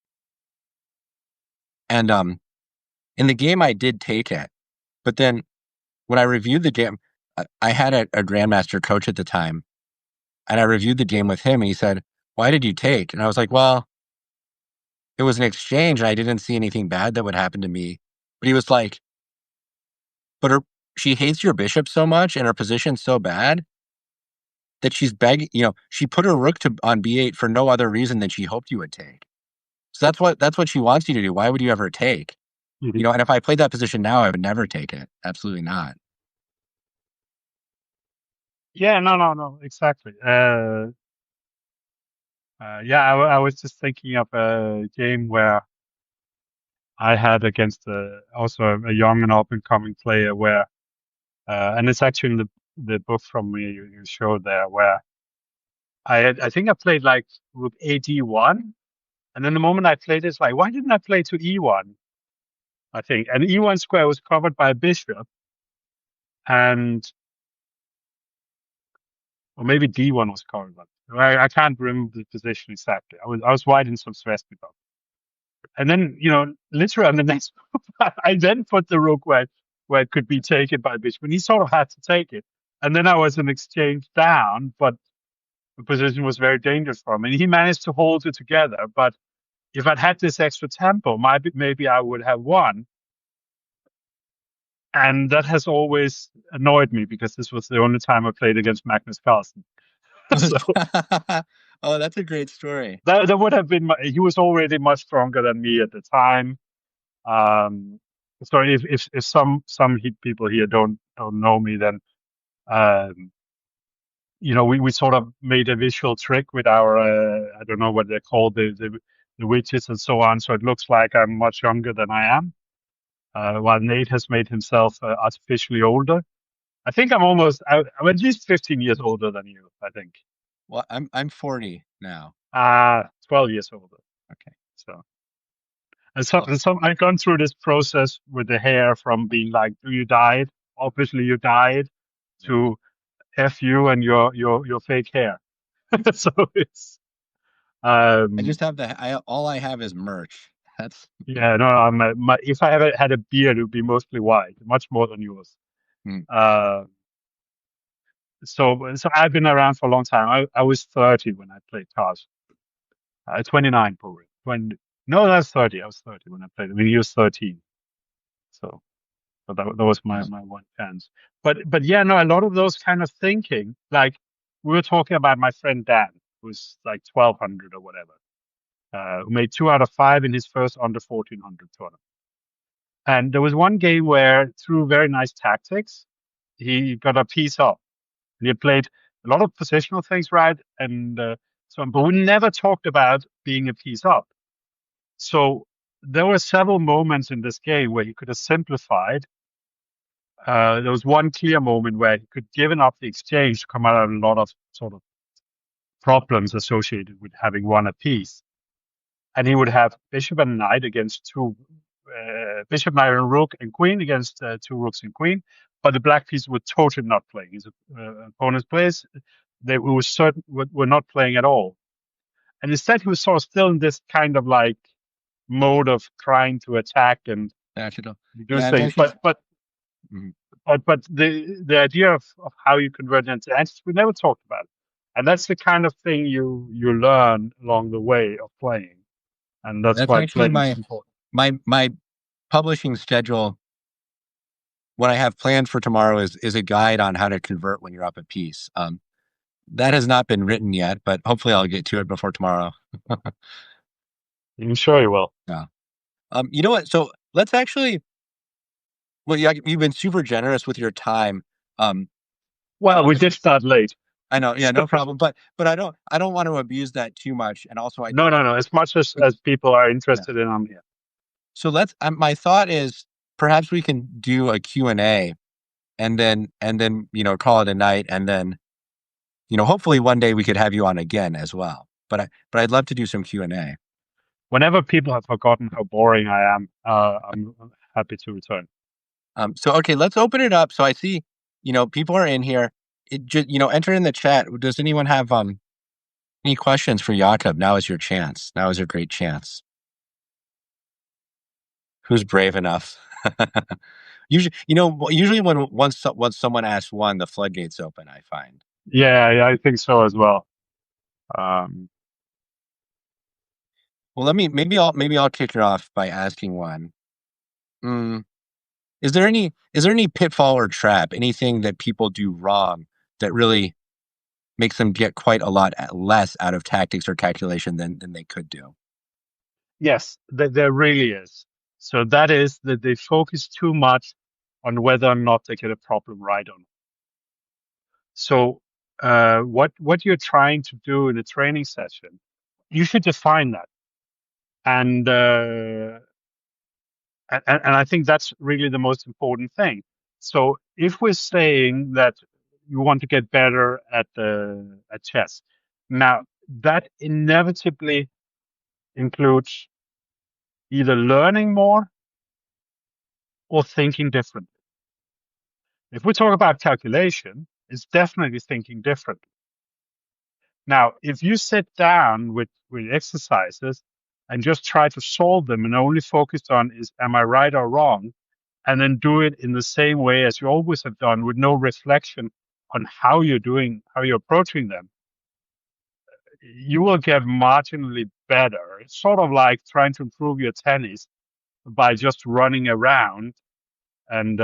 And in the game, I did take it. But then when I reviewed the game, I had a grandmaster coach at the time, and I reviewed the game with him, and he said, why did you take? And I was like, well, it was an exchange, and I didn't see anything bad that would happen to me. But he was like, but she hates your bishop so much, and her position's so bad that she's begging. She put her rook on b8 for no other reason than she hoped you would take. So that's what she wants you to do. Why would you ever take? Mhm. And if I played that position now, I would never take it. Absolutely not. Yeah, no, exactly. Yeah, I was just thinking of a game where I had against also a young and up and coming player where, and it's actually in the book from me you showed there where I think I played like rook AD1, and then the moment I played it's like, why didn't I play to E1? I think, and E1 square was covered by a bishop, and or maybe D1 was covered, but I can't remember the position exactly. I was wide in some stress before. And then, literally on the next move, I then put the rook where it could be taken by bishop, and he sort of had to take it. And then I was an exchange down, but the position was very dangerous for him, and he managed to hold it together. But if I'd had this extra tempo, maybe I would have won. And that has always annoyed me because this was the only time I played against Magnus Carlsen. So Oh, that's a great story. that would have been he was already much stronger than me at the time. Um, so if some people here don't know me, then um, we sort of made a visual trick with our I don't know what they're called, the widgets and so on. So it looks like I'm much younger than I am, while Nate has made himself artificially older. I think I'm at least 15 years older than you. I think Well, I'm 40 now. 12 years older. Okay. So. Well, And some I've gone through this process with the hair from being like, "Do you died? Obviously you died," yeah. to "F you and your fake hair." So it's I um just have all I have is merch. That's yeah, no, if I ever had a beard, it would be mostly white, much more than yours. hmm. Uh, so I've been around for a long time. I was 30 when I played cards. 29 probably. 20, no, that's 30. I was 30 when I played. I mean, he was 13. So. So that was my one chance. But yeah, no, a lot of those kind of thinking, like we were talking about my friend Dan, who's like 1200 or whatever, who made 2 out of 5 in his first under 1400 tournament. And there was one game where, through very nice tactics, he got a piece up. And he played a lot of positional things right, and so on. But we never talked about being a piece up. So there were several moments in this game where he could have simplified. There was one clear moment where he could given up the exchange to come out of a lot of sort of problems associated with having won a piece. And he would have bishop and knight against bishop, knight, and rook and queen against two rooks and queen. But the black piece were totally not playing. His opponent's players, they were certain were not playing at all. And instead, he was sort of still in this kind of like mode of trying to attack and Natural. do Yeah, I've things. actually. Mhm. But the idea of how you convert it into answers, we never talked about it. And that's the kind of thing you learn along the way of playing. And that's That's why actually playing is my important. my publishing schedule. What I have planned for tomorrow is a guide on how to convert when you're up a piece. That has not been written yet, but hopefully I'll get to it before tomorrow. I'm sure you will. Yeah. You know what? So let's actually. Well, you've been super generous with your time. Um, Well, we did start late. I know. Yeah, So, no problem. But I don't want to abuse that too much. And also, I think no. As much as people are yeah. interested in, I'm here. So let's. My thought is perhaps we can do a Q&A and then call it a night, and then hopefully one day we could have you on again as well. But I'd love to do some Q&A. Whenever people have forgotten how boring I am, I'm happy to return. So okay, let's open it up. So I see, people are in here. It just enter in the chat. Does anyone have any questions for Jakob? Now is your chance. Now is your great chance. Who's brave enough? Usually when once someone asks one, the floodgates open. I find. Yeah, I think so as well. Um, Well, maybe I'll kick it off by asking one. Mm, is there any pitfall or trap? Anything that people do wrong that really makes them get quite a lot less out of tactics or calculation than they could do. Yes, there really is. So that is that they focus too much on whether or not they get a problem right or not. So what you're trying to do in a training session, you should define that. And and I think that's really the most important thing. So if we're saying that you want to get better at chess, now that inevitably includes either learning more or thinking differently. If we talk about calculation, it's definitely thinking differently. Now, if you sit down with exercises and just try to solve them and only focus on is am I right or wrong, and then do it in the same way as you always have done with no reflection on how you're doing, how you're approaching them, you will get marginally better. It's sort of like trying to improve your tennis by just running around and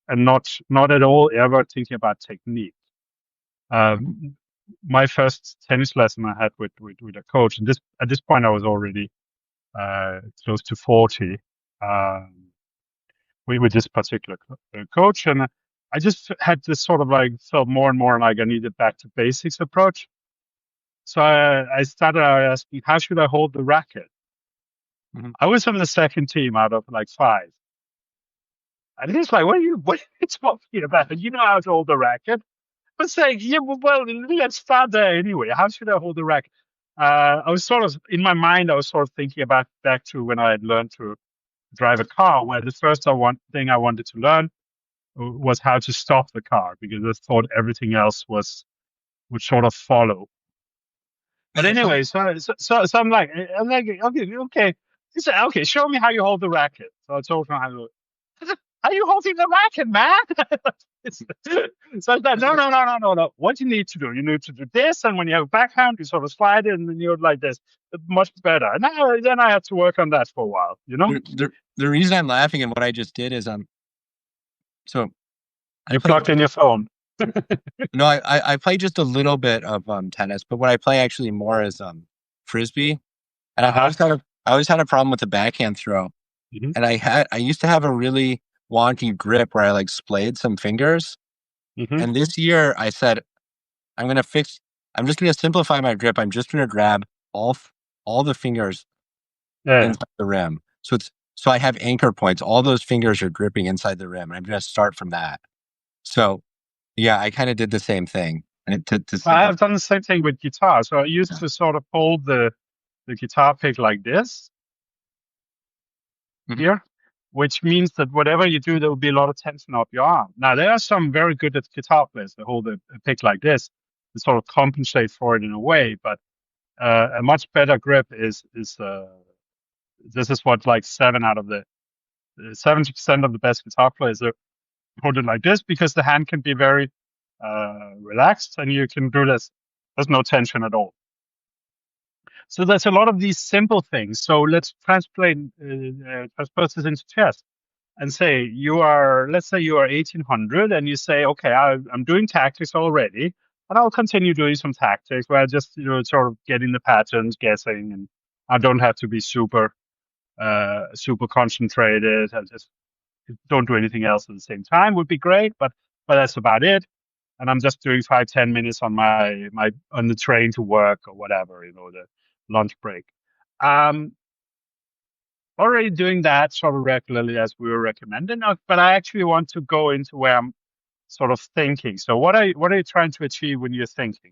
not at all ever thinking about technique. My first tennis lesson I had with a coach, and this at this point I was already close to 40 with this particular coach, and I just had this sort of like felt more and more like I needed back to basics approach. So I started out asking, how should I hold the racket? Mm-hmm. I was on the second team out of like 5. And he's like, what are you talking about? You know how to hold the racket? I was saying, yeah, well, let's start there anyway. How should I hold the racket? I was sort of, in my mind, I was sort of thinking about back to when I had learned to drive a car, where the first thing I wanted to learn was how to stop the car, because I thought everything else would sort of follow. But anyway, so I'm like, okay. He said, okay, show me how you hold the racket. So I told him how to. I said, are you holding the racket, man? So I said, no. What you need to do, you need to do this, and when you have a backhand, you sort of slide it, and then you're like this. Much better. And then I had to work on that for a while, you know? The reason I'm laughing and what I just did is so You plugged in your phone. no, I play just a little bit of tennis, but what I play actually more is frisbee. And I always had a problem with the backhand throw. Mm-hmm. And I used to have a really wonky grip where I like splayed some fingers. Mm-hmm. And this year I said I'm just gonna simplify my grip. I'm just gonna grab all the fingers Yeah. inside the rim. So I have anchor points. All those fingers are gripping inside the rim. And I'm gonna start from that. So yeah, I kind of did the same thing. And to I simplify. have done the same thing with guitar. So I used to sort of hold the guitar pick like this Mhm. here, which means that whatever you do, there will be a lot of tension up your arm. Now, there are some very good at guitar players that hold a pick like this to sort of compensate for it in a way, but a much better grip is this is what like 70% of the best guitar players are hold it like this, because the hand can be very relaxed and you can do this. There's no tension at all. So there's a lot of these simple things. So let's transpose this into chess and say let's say you are 1800 and you say, okay, I'm doing tactics already, and I'll continue doing some tactics where I just, sort of getting the patterns, guessing, and I don't have to be super concentrated. I just don't do anything else at the same time would be great, but that's about it. And I'm just doing 5-10 minutes on on the train to work or whatever, the lunch break. Already doing that sort of regularly as we were recommending, but I actually want to go into where I'm sort of thinking. So what are you trying to achieve when you're thinking?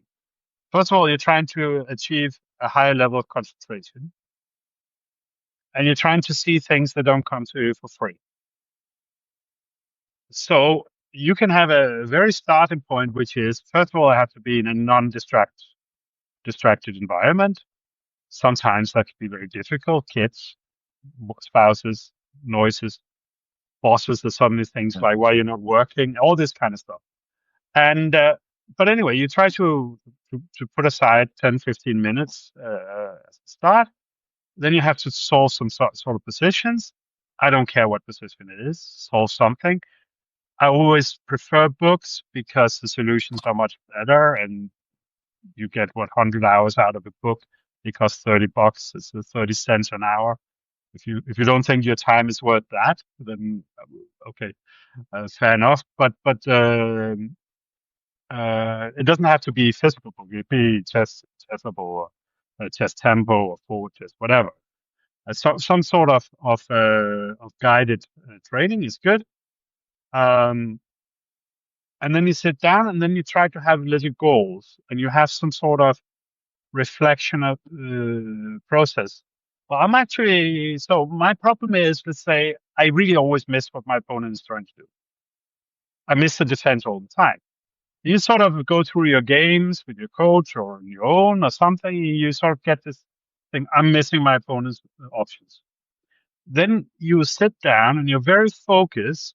First of all, you're trying to achieve a higher level of concentration, and you're trying to see things that don't come to you for free. So you can have a very starting point, which is, first of all, I have to be in a distracted environment. Sometimes that can be very difficult. Kids, spouses, noises, bosses that suddenly things like, why you're not working, all this kind of stuff. And but anyway, you try to put aside 10-15 minutes as a start. Then you have to solve some sort of positions. I don't care what position it is, solve something. I always prefer books because the solutions are much better, and you get 100 hours out of a book. It costs $30. It's 30 cents an hour. If you don't think your time is worth that, then okay, fair enough. But it doesn't have to be physical book. It could be chessable or chess tempo or forward chess, whatever. Some sort of guided training is good. Um, and then you sit down and then you try to have little goals and you have some sort of reflection of process. Well, I'm actually, so my problem is, let's say, I really always miss what my opponent is trying to do. I miss the defense all the time. You sort of go through your games with your coach or on your own or something. You sort of get this thing, I'm missing my opponent's options. Then you sit down and you're very focused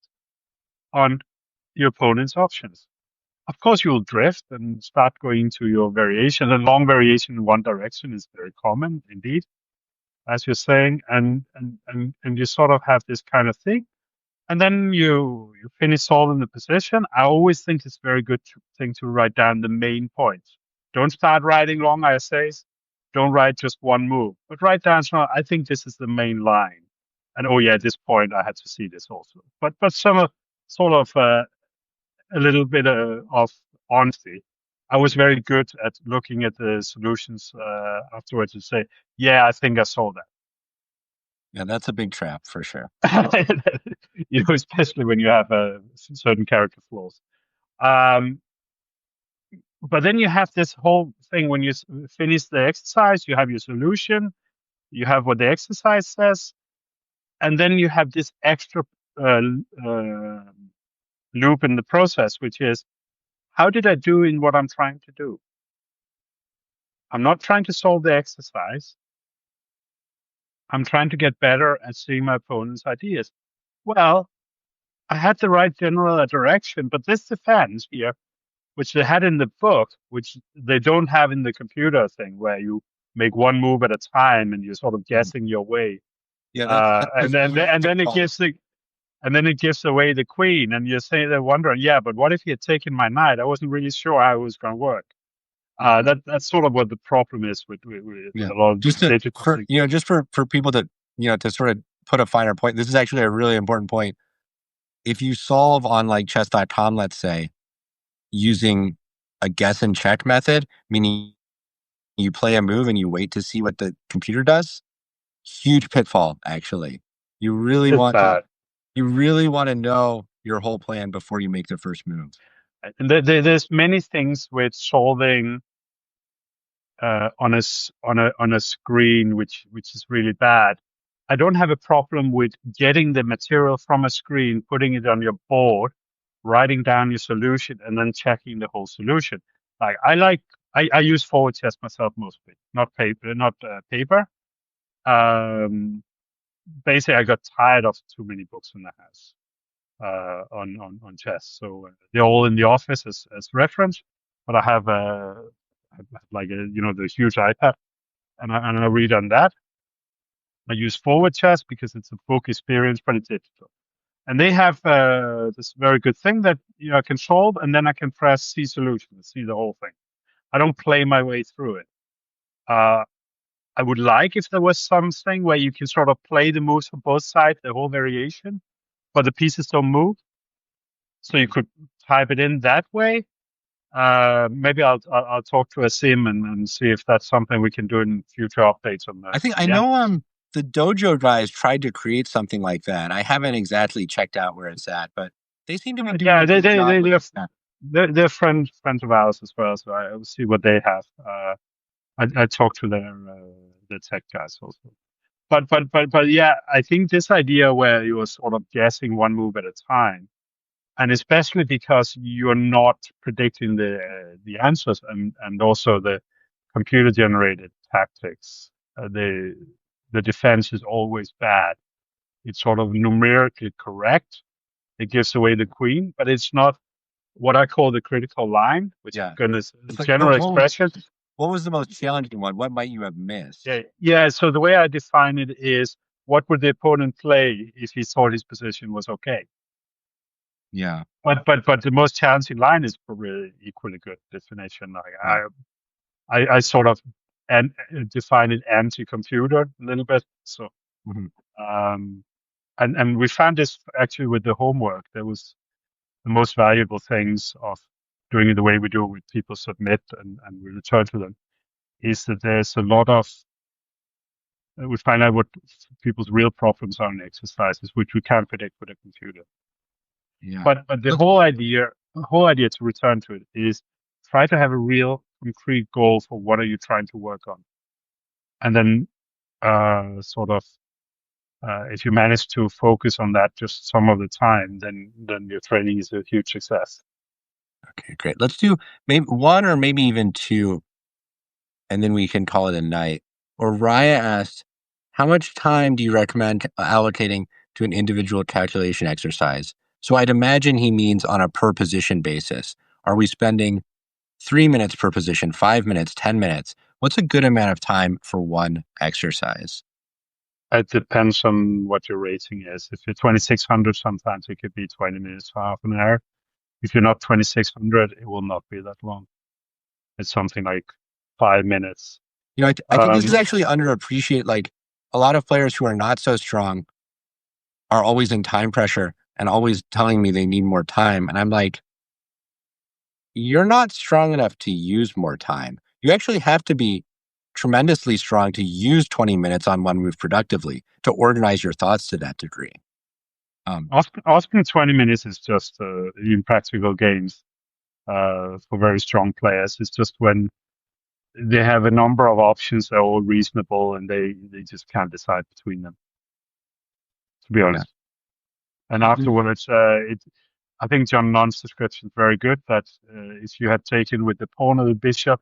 on your opponent's options. Of course, you'll drift and start going to your variation. And long variation in one direction is very common indeed, as you're saying. And you sort of have this kind of thing. And then you finish solving the position. I always think it's a very good thing to write down the main points. Don't start writing long essays. Don't write just one move, but write down. So I think this is the main line. And oh yeah, at this point I had to see this also. But some sort of a little bit of honesty. I was very good at looking at the solutions afterwards and say, yeah, I think I saw Yeah, that's a big trap for sure. that. Especially when you have certain character flaws. Um, but then you have this whole thing when you finish the exercise, you have your solution, you have what the exercise says, and then you have this extra uh, uh, loop in the process, which is how did I do in what I'm trying to do? I'm not trying to solve the exercise. I'm trying to get better at seeing my opponent's ideas. Well, I had the right general direction, but this defense here, which they had in the book, which they don't have in the computer thing, where you make one move at a time and you're sort of Mhm. guessing your way, Yeah, that's and then really and then it difficult. gives the and then it gives away the queen, and you're saying they're wondering, yeah, but what if he had taken my knight? I wasn't really sure how it was going to work. Mhm. That's sort of what the problem is with Yeah, a lot of just to digital for things. just for people to to sort of put a finer point. This is actually a really important point. If you solve on like chess.com, let's say, using a guess and check method, meaning you play a move and you wait to see what the computer does, huge pitfall actually. You really It's want to bad. know your whole plan before you make the first move. And there's many things with solving on a screen, which is really bad. I don't have a problem with getting the material from a screen, putting it on your board, writing down your solution, and then checking the whole solution. I use forward chess myself mostly, not paper. Um, Basically, I got tired of too many books in the house on chess. So they're all in the office as reference, but I have like the huge iPad, and I read on that. I use forward chess because it's a book experience, but it's digital. And they have this very good thing that I can solve, and then I can press see solution and see the whole thing. I don't play my way through it. Uh, I would like if there was something where you can sort of play the moves from both sides, the whole variation, but the pieces don't move. So you could type it in that way. Maybe I'll talk to a sim and see if that's something we can do in future updates on I think I the end. know the dojo guys tried to create something like that. I haven't exactly checked out where it's at, but they seem to be doing a Yeah, good job with that. they're friends of ours as well, so I will see what they have. I talked to the tech guys also. But yeah, I think this idea where you are sort of guessing one move at a time, and especially because you're not predicting the answers and also the computer generated tactics, the defense is always bad. It's sort of numerically correct. It gives away the queen, but it's not what I call the critical line, which is Yeah. goodness It's like general expression. what was the most challenging one? What might you have missed? Yeah, yeah. So the way I define it is, what would the opponent play if he thought his position was okay? Yeah. But the most challenging line is probably equally good definition. Like Yeah. I sort of and define it anti-computer a little bit. So Hmm. um, and we found this actually with the homework. There was the most valuable things of doing it the way we do with people submit and we return to them is that there's a lot of we find out what people's real problems are in exercises, which we can't predict with a computer. Yeah. But Look, the whole idea to return to it is try to have a real concrete goal for what are you trying to work on, and then sort of if you manage to focus on that just some of the time, then your training is a huge success. okay, great. Let's do maybe one or maybe even two, and then we can call it a night. Or Raya asked, how much time do you recommend allocating to an individual calculation exercise? So I'd imagine he means on a per position basis. Are we spending 3 minutes per position, 5 minutes, 10 minutes? What's a good amount of time for one exercise? It depends on what your rating is. If you're 2600, sometimes it could be 20 minutes for half an hour. If you're not 2600, it will not be that long. It's something like 5 minutes. I think this is Um, actually underappreciated. Like a lot of players who are not so strong are always in time pressure and always telling me they need more time. And I'm like, you're not strong enough to use more time. You actually have to be tremendously strong to use 20 minutes on one move productively to organize your thoughts to that degree. Um, Often 20 minutes is just in practical games for very strong players. It's just when they have a number of options, they're all reasonable, and they just can't decide between them, to be yeah. honest. And afterwards, I think John Nunn's description is very good that if you had taken with the pawn or the bishop,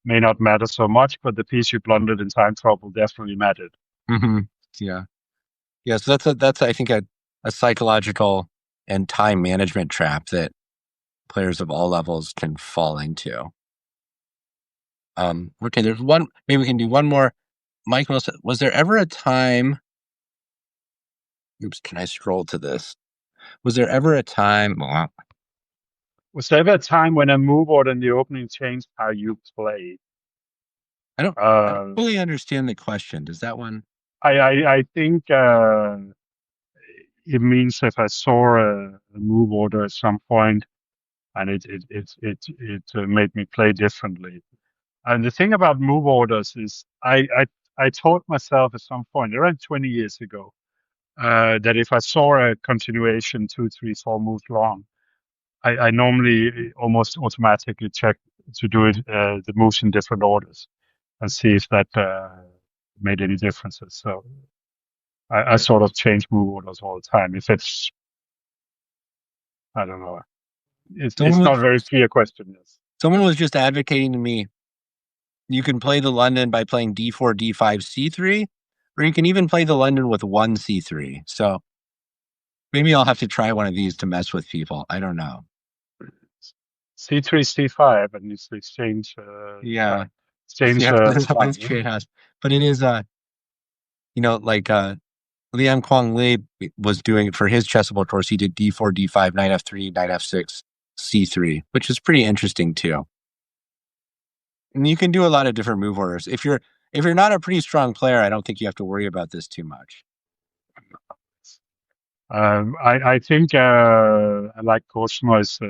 may not matter so much, but the piece you blundered in time trouble definitely mattered. Hmm. Yeah. Yeah. So that's I think a psychological and time management trap that players of all levels can fall into. Okay, there's one. Maybe we can do one more. Mike, was there ever a time? Oops, can I scroll to this? Was there ever a time? Well, Was there ever a time when a move order in the opening changed how you played? I don't. I don't Uh, fully understand the question. Does that one? I think it means if I saw a move order at some point and it made me play differently. And the thing about move orders is I taught myself at some point around 20 years ago that if I saw a continuation 2, 3, 4 moves long, I normally almost automatically check to do it the moves in different orders and see if that made any differences. So I Right. sort of change move orders all the time. If it's I don't know, Someone it's was not a very clear question. Yes. someone was just advocating to me. You can play the London by playing d4, d5, c3, or you can even play the London with one c3. So maybe I'll have to try one of these to mess with people. I don't know. C3, C5, and it's exchange, Yeah. exchange Yeah. the That's how pawn. it's trade house. But it is like Liam Kwong Lee was doing it for his chessable course. He did d4, d5, knight f3, knight f6, c3, which is pretty interesting too. And you can do a lot of different move orders. If you're not a pretty strong player, I don't think you have to worry about this too much. I think I like Cosmo's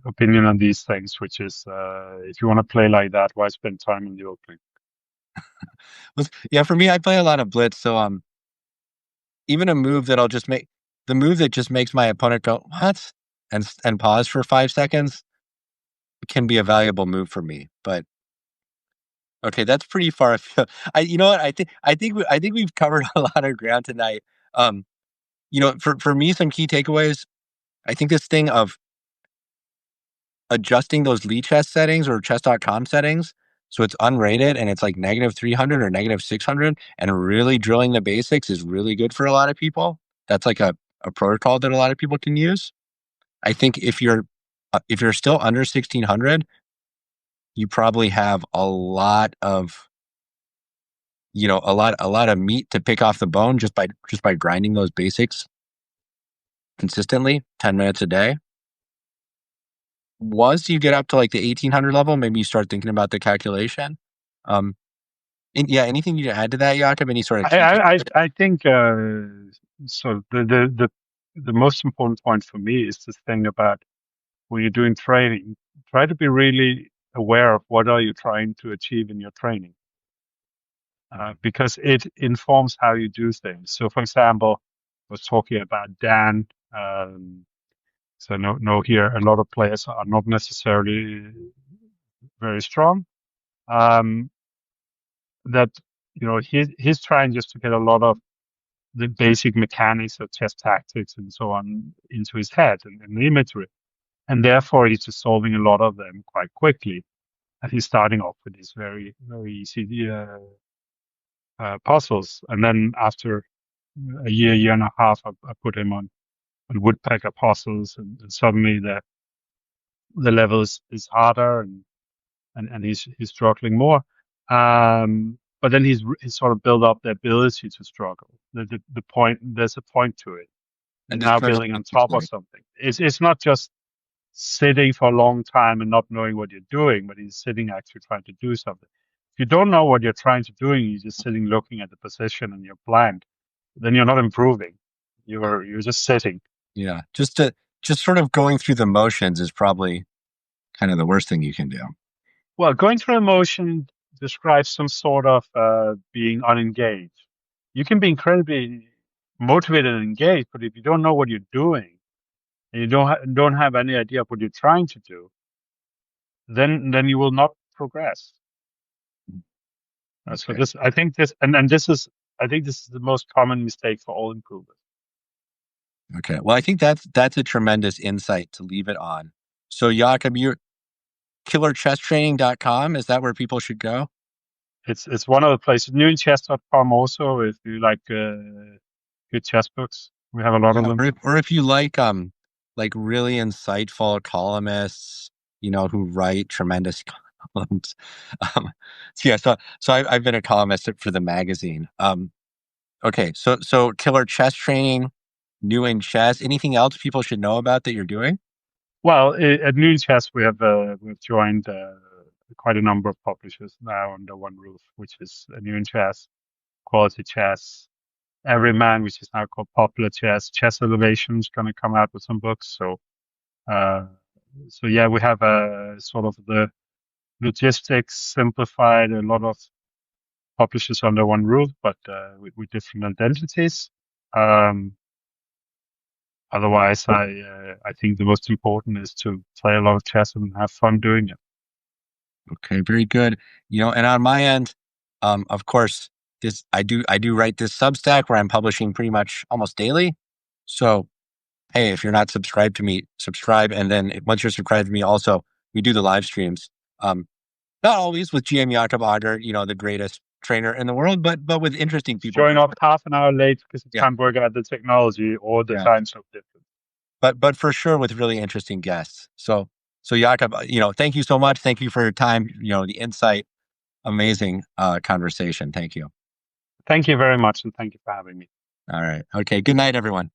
opinion on these things, which is if you want to play like that, why spend time in the opening? Yeah, for me, I play a lot of blitz, so even a move that'll just make the move that just makes my opponent go what and pause for 5 seconds can be a valuable move for me. But okay, that's pretty far afield. You know what? I think we've covered a lot of ground tonight. Um, for me, some key takeaways. I think this thing of adjusting those Lee chess settings or chess.com settings so it's unrated and it's like -300 or -600 and really drilling the basics is really good for a lot of people. That's like a protocol that a lot of people can use. I think if you're still under 1600, you probably have a lot of meat to pick off the bone just by grinding those basics consistently, 10 minutes a day. Once you get up to like the 1800 level, maybe you start thinking about the calculation. Um, yeah, anything you add to that, Jakob? Any sort of key I think so. The most important point for me is this thing about when you're doing training, try to be really aware of what are you trying to achieve in your training, because it informs how you do things. So, for example, I was talking about Dan. So no, here a lot of players are not necessarily very strong. Um, that he's trying just to get a lot of the basic mechanics of chess tactics and so on into his head and the imagery, and therefore he's just solving a lot of them quite quickly. And he's starting off with these very very easy puzzles, and then after a year and a half, I put him on woodpecker puzzles, and suddenly the level is harder, and he's struggling more. But then he's sort of built up the ability to struggle. The point, there's a point to it. and You're just now try to building on keep top of going? something. It's not just sitting for a long time and not knowing what you're doing, but he's sitting actually trying to do something. If you don't know what you're trying to do, and you're just sitting looking at the position and you're blank, then you're not improving. You're just sitting. Yeah, just sort of going through the motions is probably kind of the worst thing you can do. Well, going through emotion describes some sort of being unengaged. You can be incredibly motivated and engaged, but if you don't know what you're doing and you don't have any idea of what you're trying to do, then you will not progress. So Okay. this, I think this, and this is, I think this is the most common mistake for all improvers. Okay. Well, I think that's a tremendous insight to leave it on. So, Jakob, you're killerchesstraining.com. Is that where people should go? It's one of the places. Newinchess.com also, if you like good chess books, we have a lot of Yeah. them. Or if you like really insightful columnists, who write tremendous columns. Um, so yeah, so I've been a columnist for the magazine. Okay. So Killer Chess Training, New in Chess. Anything else people should know about that you're doing? Well, at Noon Chess, we've joined quite a number of publishers now under one roof, which is Noon Chess, Quality Chess, Everyman, which is now called Popular Chess. Chess Elevation is going to come out with some books. Uh, so yeah, we have sort of the logistics simplified. A lot of publishers under one roof, but with different identities. Um, Otherwise, I think the most important is to play a lot of chess and have fun doing it. Okay, very good. And on my end, of course, this I do write this Substack where I'm publishing pretty much almost daily. So, hey, if you're not subscribed to me, subscribe, and then once you're subscribed to me, also we do the live streams. Not always with GM Jacob Aagaard, the greatest trainer in the world, but with interesting people Showing for up sure. half an hour late because it Yeah, can't work out the technology or the yeah, time so different. but for sure with really interesting guests. So Jacob, thank you so much. Thank you for your time. The insight. Amazing conversation. Thank you. Thank you very much, and thank you for having me. All right. Okay. Good night, everyone.